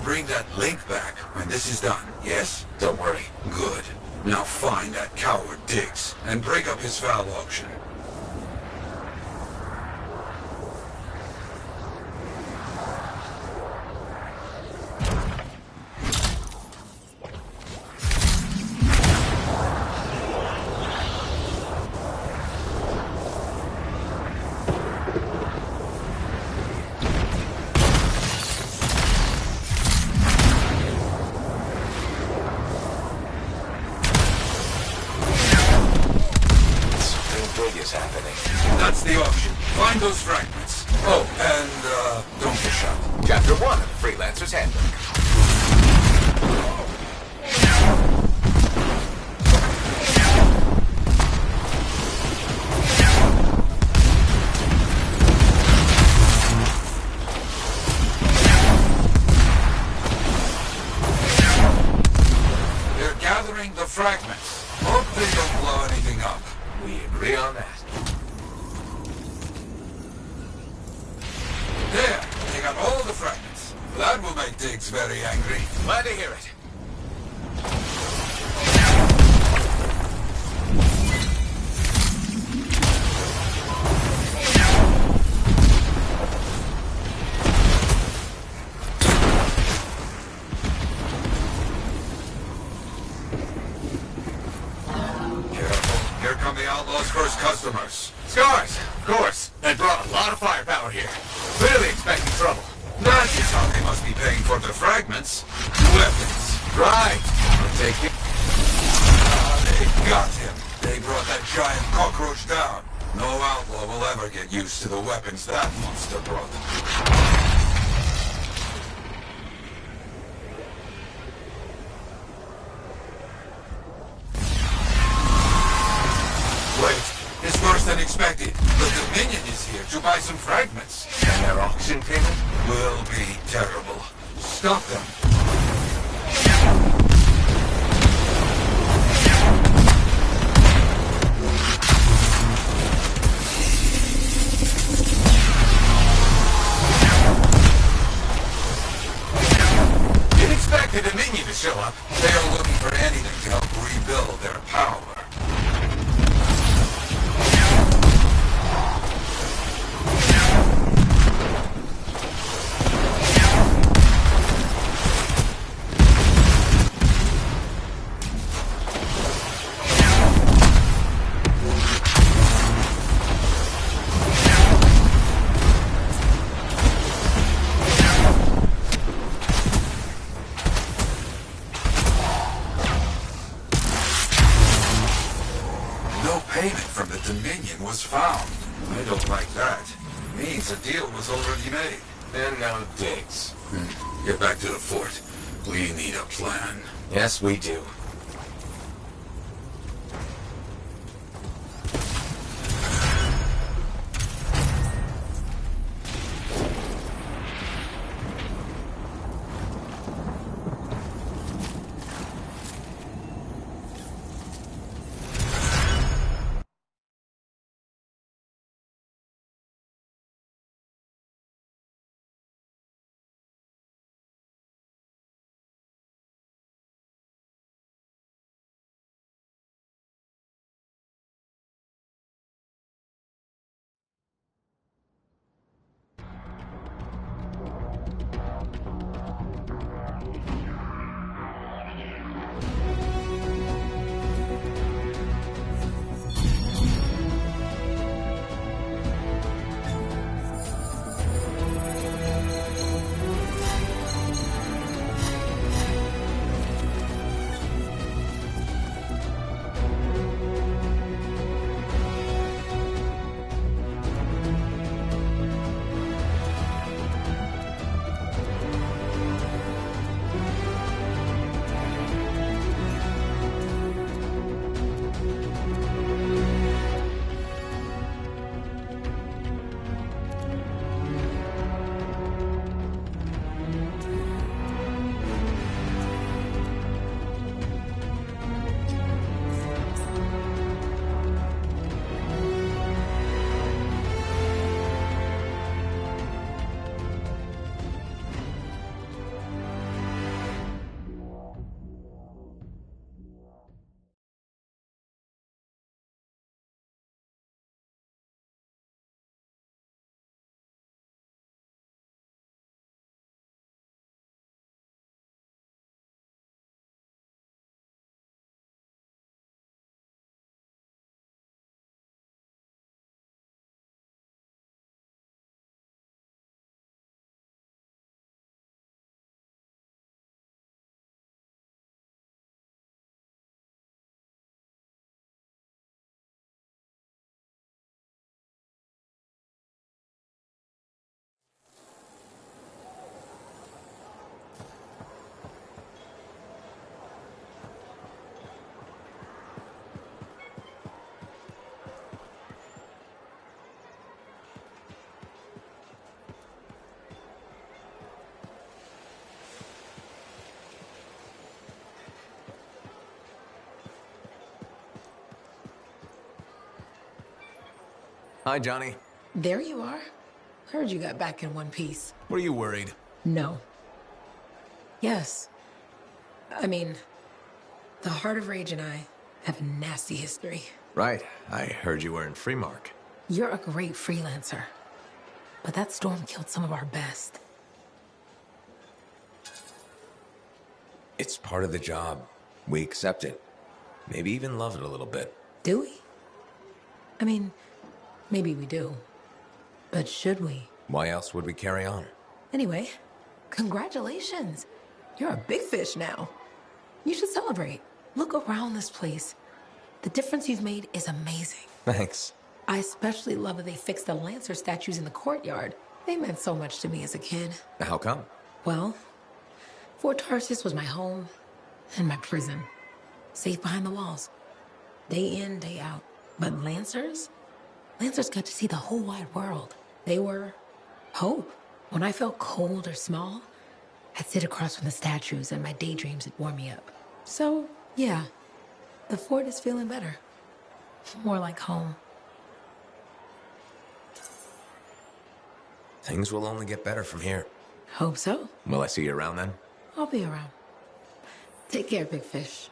Bring that link back when this is done, yes? Don't worry. Good. Now find that coward Diggs and break up his foul auction. That's the auction. Find those fragments. Oh, and, don't get shot. Chapter 1 of the Freelancer's Handbook. They're gathering the fragments. Hope they don't blow anything up. We agree on that. Diggs very angry. Glad to hear it. Careful. Here come the Outlaws' first customers. Scars, of course. They brought a lot of firepower here. Clearly expecting trouble. That is how they must be paying for the fragments. Weapons. Right. I'll take it. They got him. They brought that giant cockroach down. No outlaw will ever get used to the weapons that monster brought. Wait, it's worse than expected. The Dominion is here to buy some fragments. And their auction payment will be terrible. Stop them. Didn't expect the Dominion to show up. They are looking for anything to help rebuild their power. Was found. I don't like that. Means a deal was already made. And now Diggs. Get back to the fort. We need a plan. Yes, we do. Hi, Johnny. There you are. Heard you got back in one piece. Were you worried? No. Yes. I mean, the Heart of Rage and I have a nasty history. Right. I heard you were in Freemark. You're a great freelancer. But that storm killed some of our best. It's part of the job. We accept it. Maybe even love it a little bit. Do we? I mean, maybe we do. But should we? Why else would we carry on? Anyway, congratulations. You're a big fish now. You should celebrate. Look around this place. The difference you've made is amazing. Thanks. I especially love that they fixed the Lancer statues in the courtyard. They meant so much to me as a kid. How come? Well, Fort Tarsis was my home and my prison. Safe behind the walls. Day in, day out. But Lancers? Lancers got to see the whole wide world. They were hope. When I felt cold or small, I'd sit across from the statues and my daydreams would warm me up. So, yeah, the fort is feeling better. More like home. Things will only get better from here. Hope so. Will I see you around then? I'll be around. Take care, big fish.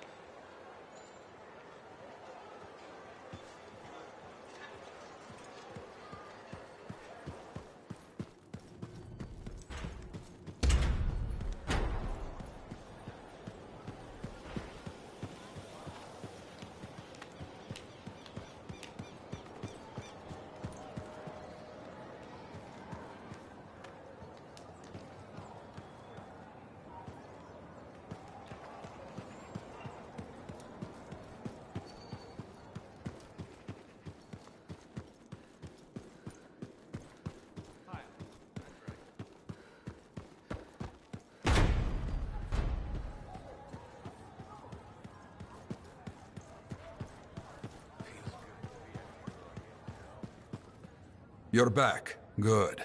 You're back. Good.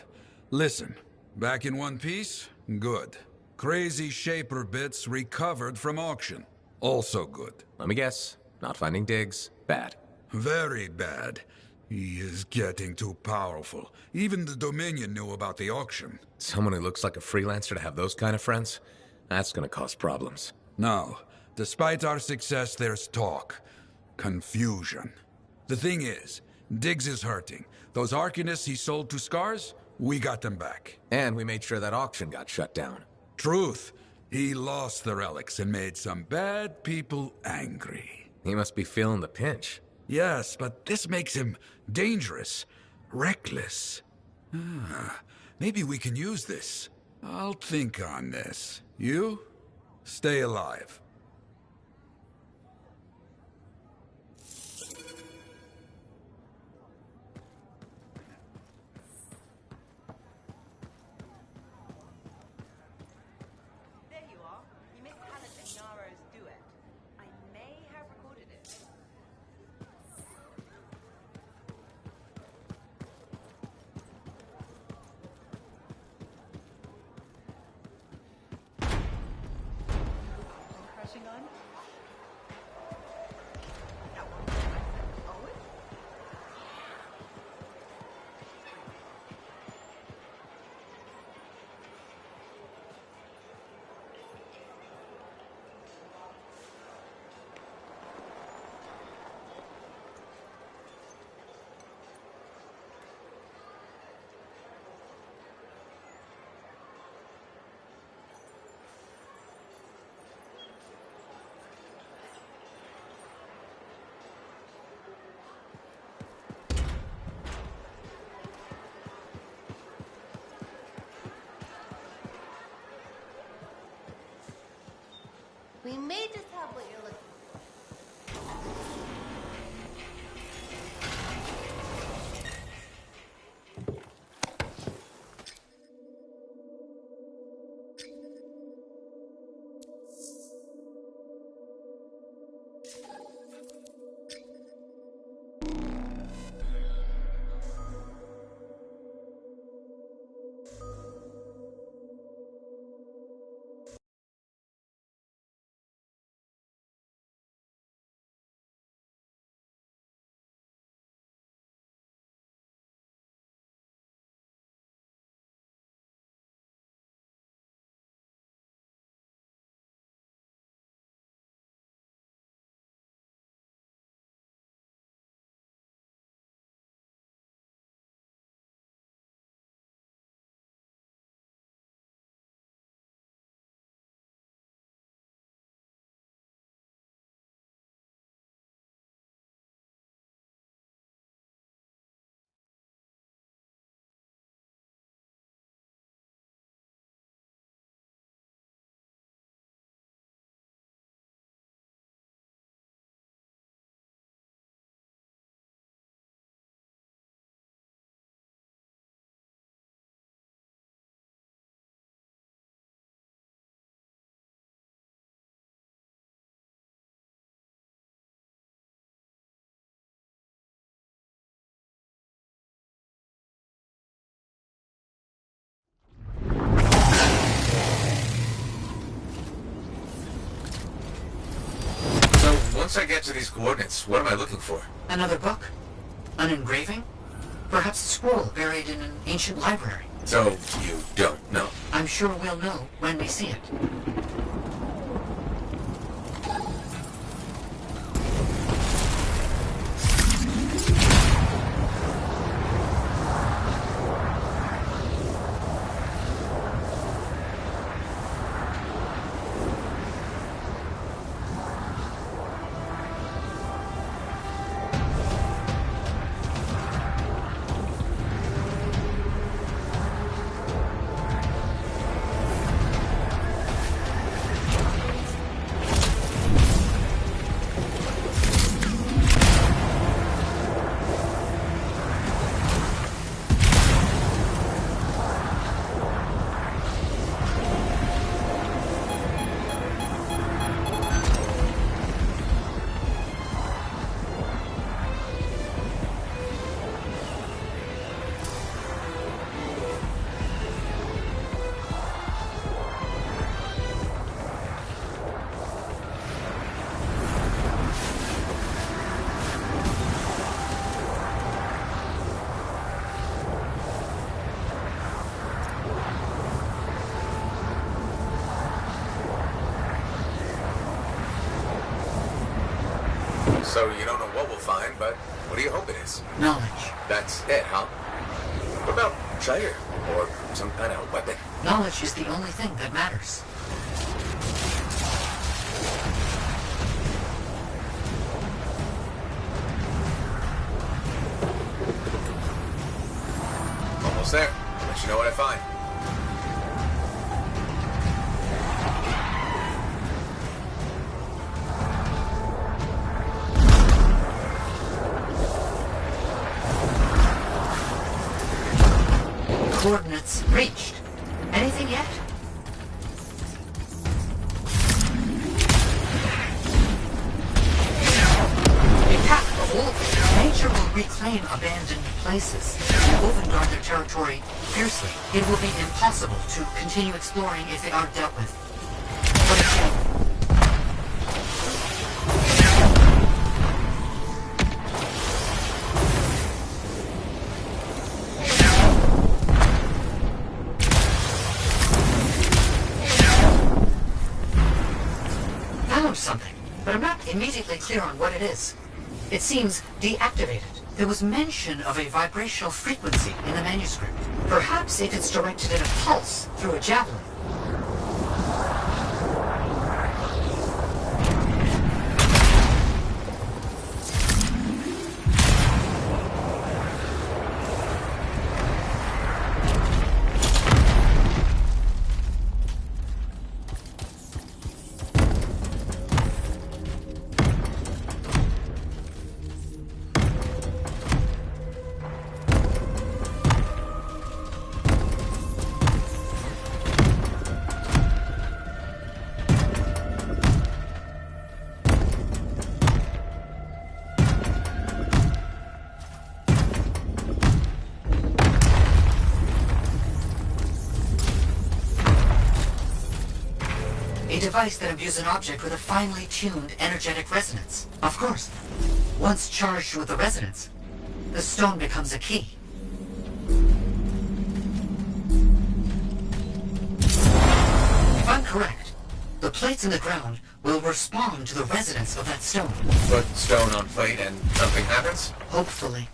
Listen, back in one piece? Good. Crazy Shaper bits recovered from auction. Also good. Let me guess. Not finding digs. Bad. Very bad. He is getting too powerful. Even the Dominion knew about the auction. Someone who looks like a freelancer to have those kind of friends? That's gonna cause problems. Now, despite our success, there's talk. Confusion. The thing is, Diggs is hurting. Those Arcanists he sold to Scars, we got them back. And we made sure that auction got shut down. Truth. He lost the relics and made some bad people angry. He must be feeling the pinch. Yes, but this makes him dangerous. Reckless. Maybe we can use this. I'll think on this. You? Stay alive. We may just have what you're looking for. once I get to these coordinates, what am I looking for? Another book? An engraving? Perhaps a scroll buried in an ancient library. So, you don't know? I'm sure we'll know when we see it. So you don't know what we'll find, but what do you hope it is? Knowledge. That's it, huh? What about treasure? Or some kind of weapon? Knowledge is the only thing that matters. Almost there. Let you know what I find. Coordinates reached. Anything yet? Impeccable. Nature will reclaim abandoned places. Woven guard their territory fiercely. It will be impossible to continue exploring if they are dealt with. But again, something, but I'm not immediately clear on what it is. It seems deactivated. There was mention of a vibrational frequency in the manuscript. Perhaps if it's directed at a pulse through a javelin. A device that imbues an object with a finely tuned energetic resonance. Of course. Once charged with the resonance, the stone becomes a key. If I'm correct, the plates in the ground will respond to the resonance of that stone. Put stone on plate and something happens? Hopefully.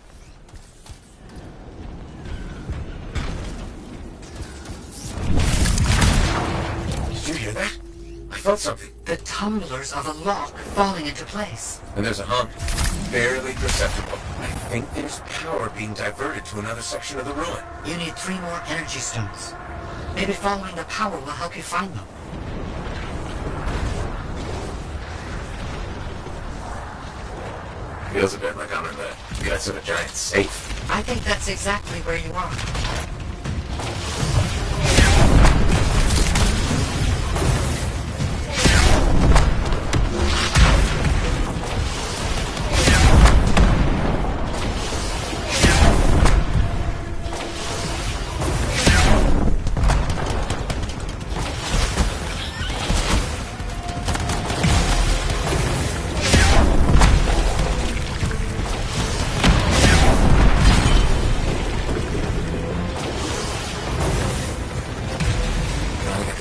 Did you hear that? I felt something. The tumblers of a lock falling into place. And there's a hum. Barely perceptible. I think there's power being diverted to another section of the ruin. You need 3 more energy stones. Maybe following the power will help you find them. Feels a bit like I'm in the guts of a giant safe. I think that's exactly where you are.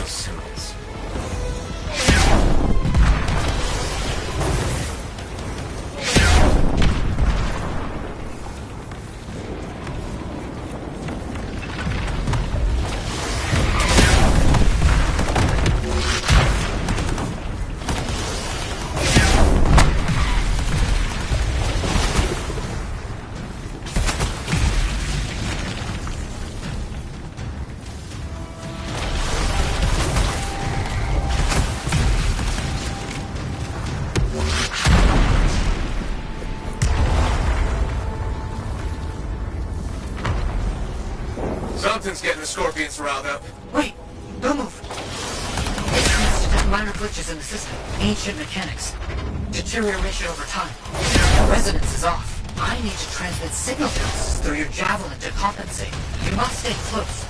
those symbols. Something's getting the Scorpions riled up. Wait, don't move. Instruments detect minor glitches in the system. Ancient mechanics. Deterioration over time. Resonance is off. I need to transmit signal pulses through your javelin to compensate. You must stay close.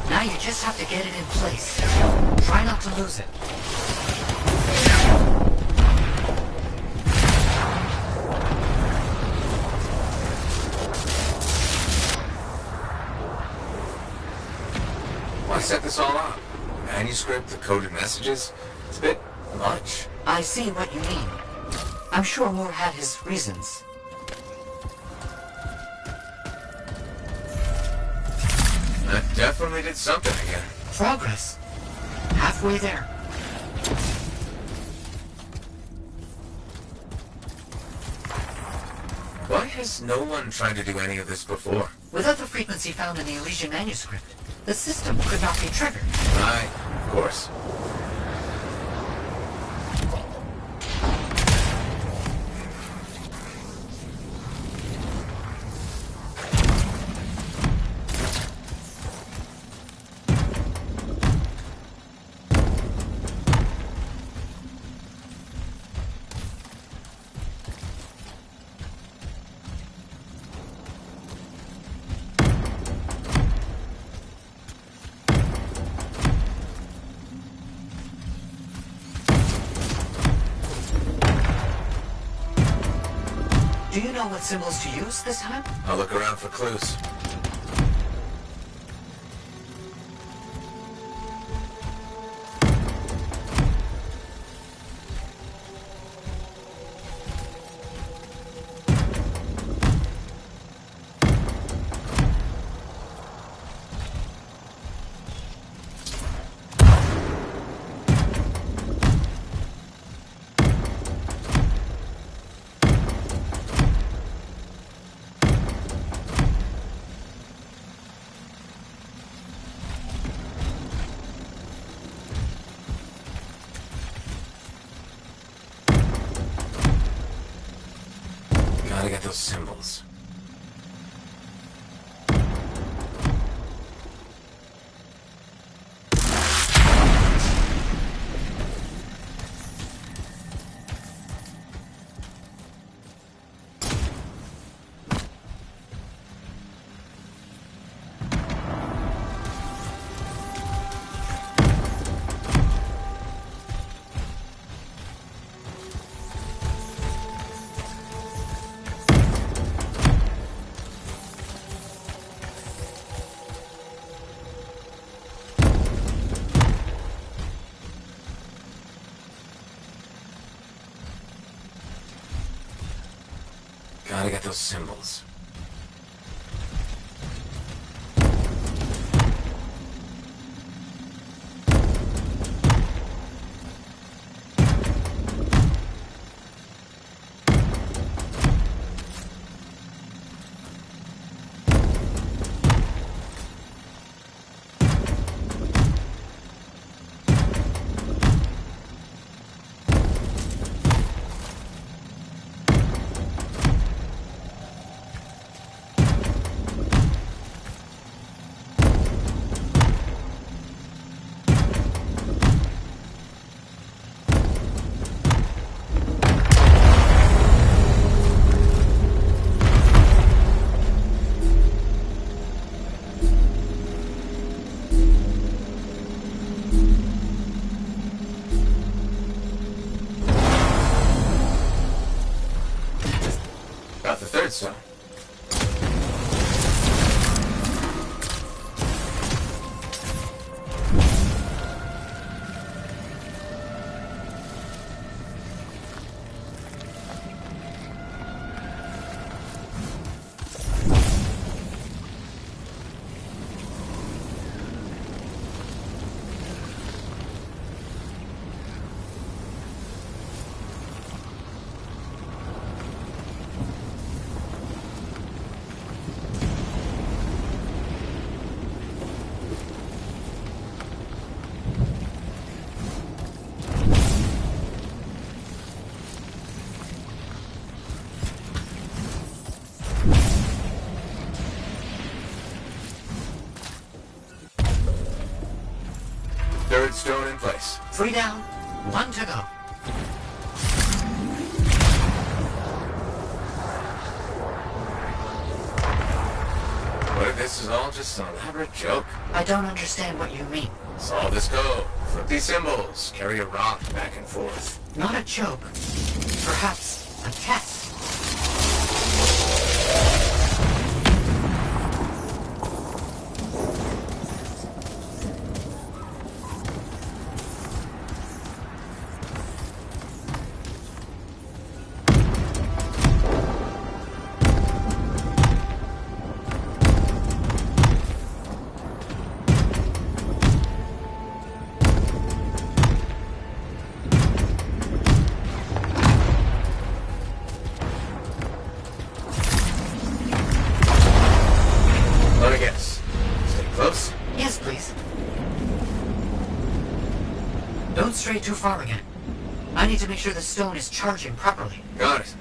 Now you just have to get it in place. Try not to lose it. Why set this all up? Manuscript, the coded messages? It's a bit much. I see what you mean. I'm sure Moore had his reasons. That definitely did something again. Progress. Halfway there. Why has no one tried to do any of this before? Without the frequency found in the Elysian manuscript, the system could not be triggered. Right, of course. Do you know what symbols to use this time? I'll look around for clues. Gotta get those symbols. Gotta get those symbols. so. Third stone in place. 3 down, 1 to go. What if this is all just an elaborate joke? I don't understand what you mean. Solve this code. Flip these symbols. Carry a rock back and forth. Not a joke. Perhaps a test. Let me guess. Stay close? Yes, please. Don't stray too far again. I need to make sure the stone is charging properly. Got it.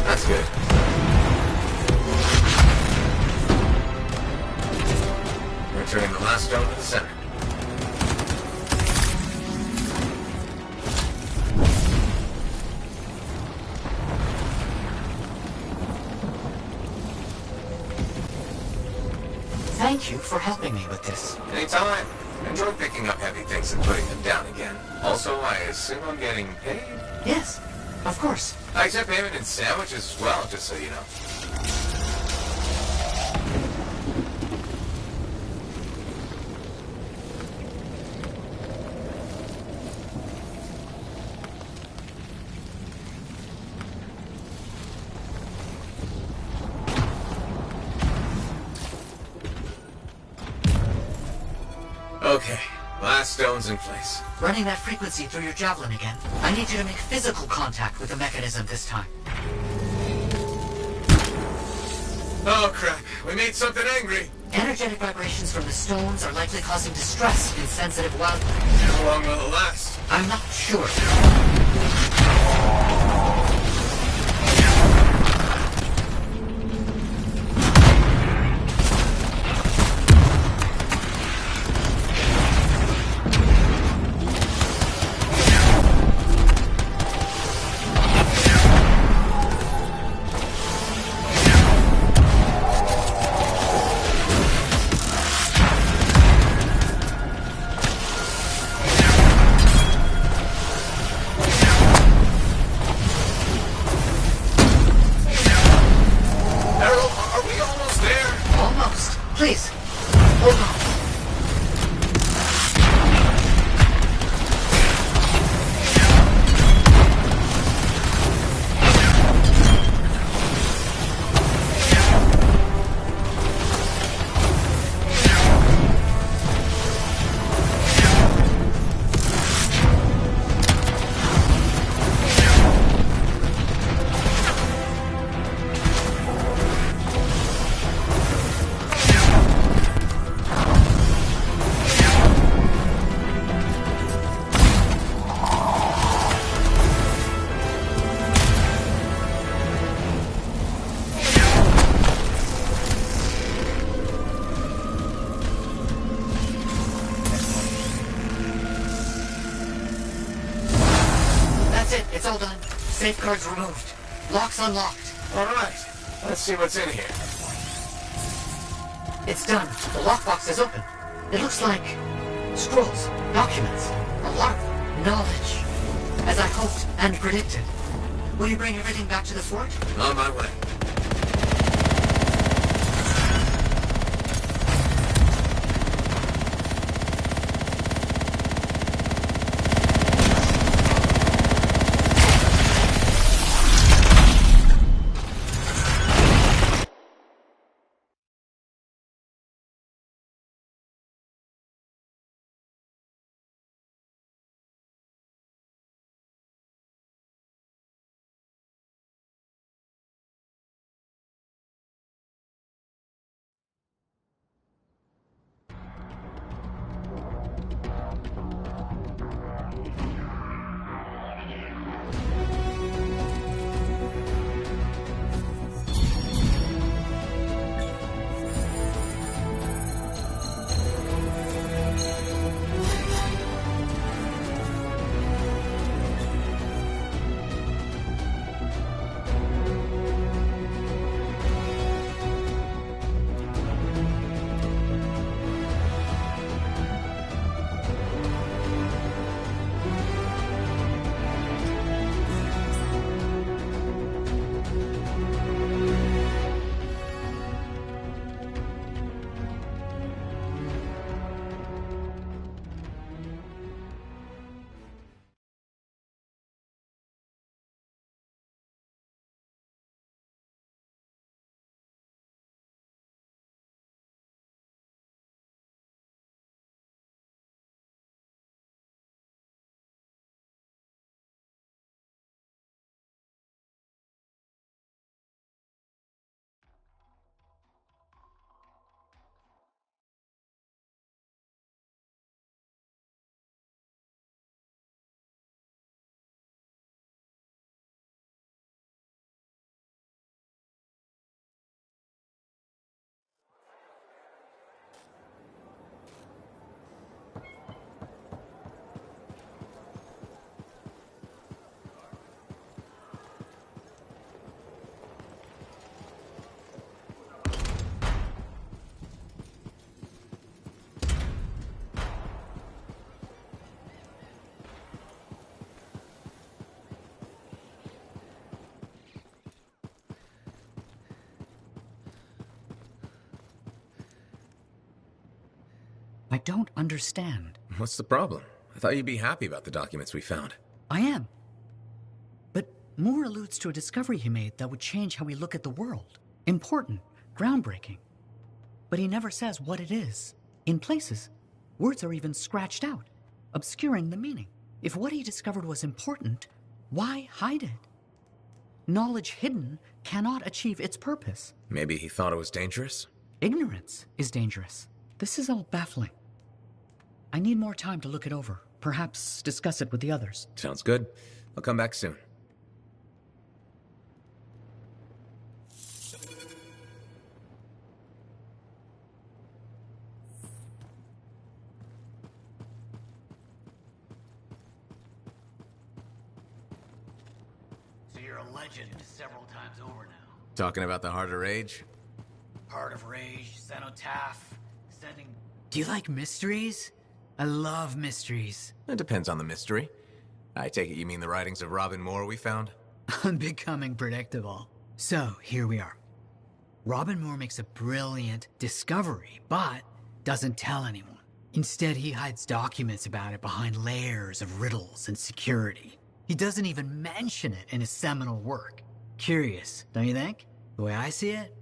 That's good. Returning the last stone to the center. Thank you for helping me with this. Anytime. Enjoy picking up heavy things and putting them down again. Also, I assume I'm getting paid? Yes, of course. I accept payment in sandwiches as well, just so you know. Okay, last stone's in place. Running that frequency through your javelin again. I need you to make physical contact with the mechanism this time. Oh crap, we made something angry. Energetic vibrations from the stones are likely causing distress in sensitive wildlife. How long will it last? I'm not sure. it. It's all done. Safeguards removed. Locks unlocked. All right. Let's see what's in here. It's done. The lockbox is open. It looks like scrolls, documents, a lot of them. Knowledge. As I hoped and predicted. Will you bring everything back to the fort? On my way. I don't understand. What's the problem? I thought you'd be happy about the documents we found. I am. But Moore alludes to a discovery he made that would change how we look at the world. Important, groundbreaking. But he never says what it is. In places, words are even scratched out, obscuring the meaning. If what he discovered was important, why hide it? Knowledge hidden cannot achieve its purpose. Maybe he thought it was dangerous? Ignorance is dangerous. This is all baffling. I need more time to look it over. Perhaps discuss it with the others. Sounds good. I'll come back soon. So you're a legend several times over now. Talking about the Heart of Rage? Heart of Rage, Cenotaph, sending... Do you like mysteries? I love mysteries. It depends on the mystery. I take it you mean the writings of Robin Moore we found? Unbecoming predictable. So, here we are. Robin Moore makes a brilliant discovery, but doesn't tell anyone. Instead, he hides documents about it behind layers of riddles and security. He doesn't even mention it in his seminal work. Curious, don't you think? The way I see it,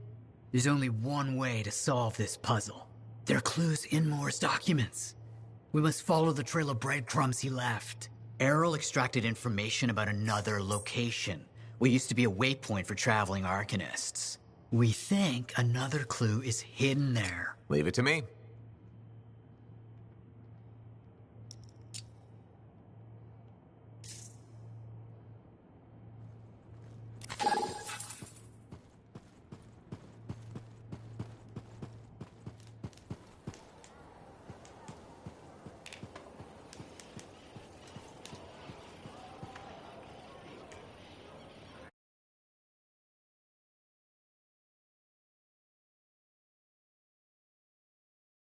there's only one way to solve this puzzle. There are clues in Moore's documents. We must follow the trail of breadcrumbs he left. Errol extracted information about another location, what used to be a waypoint for traveling arcanists. We think another clue is hidden there. Leave it to me.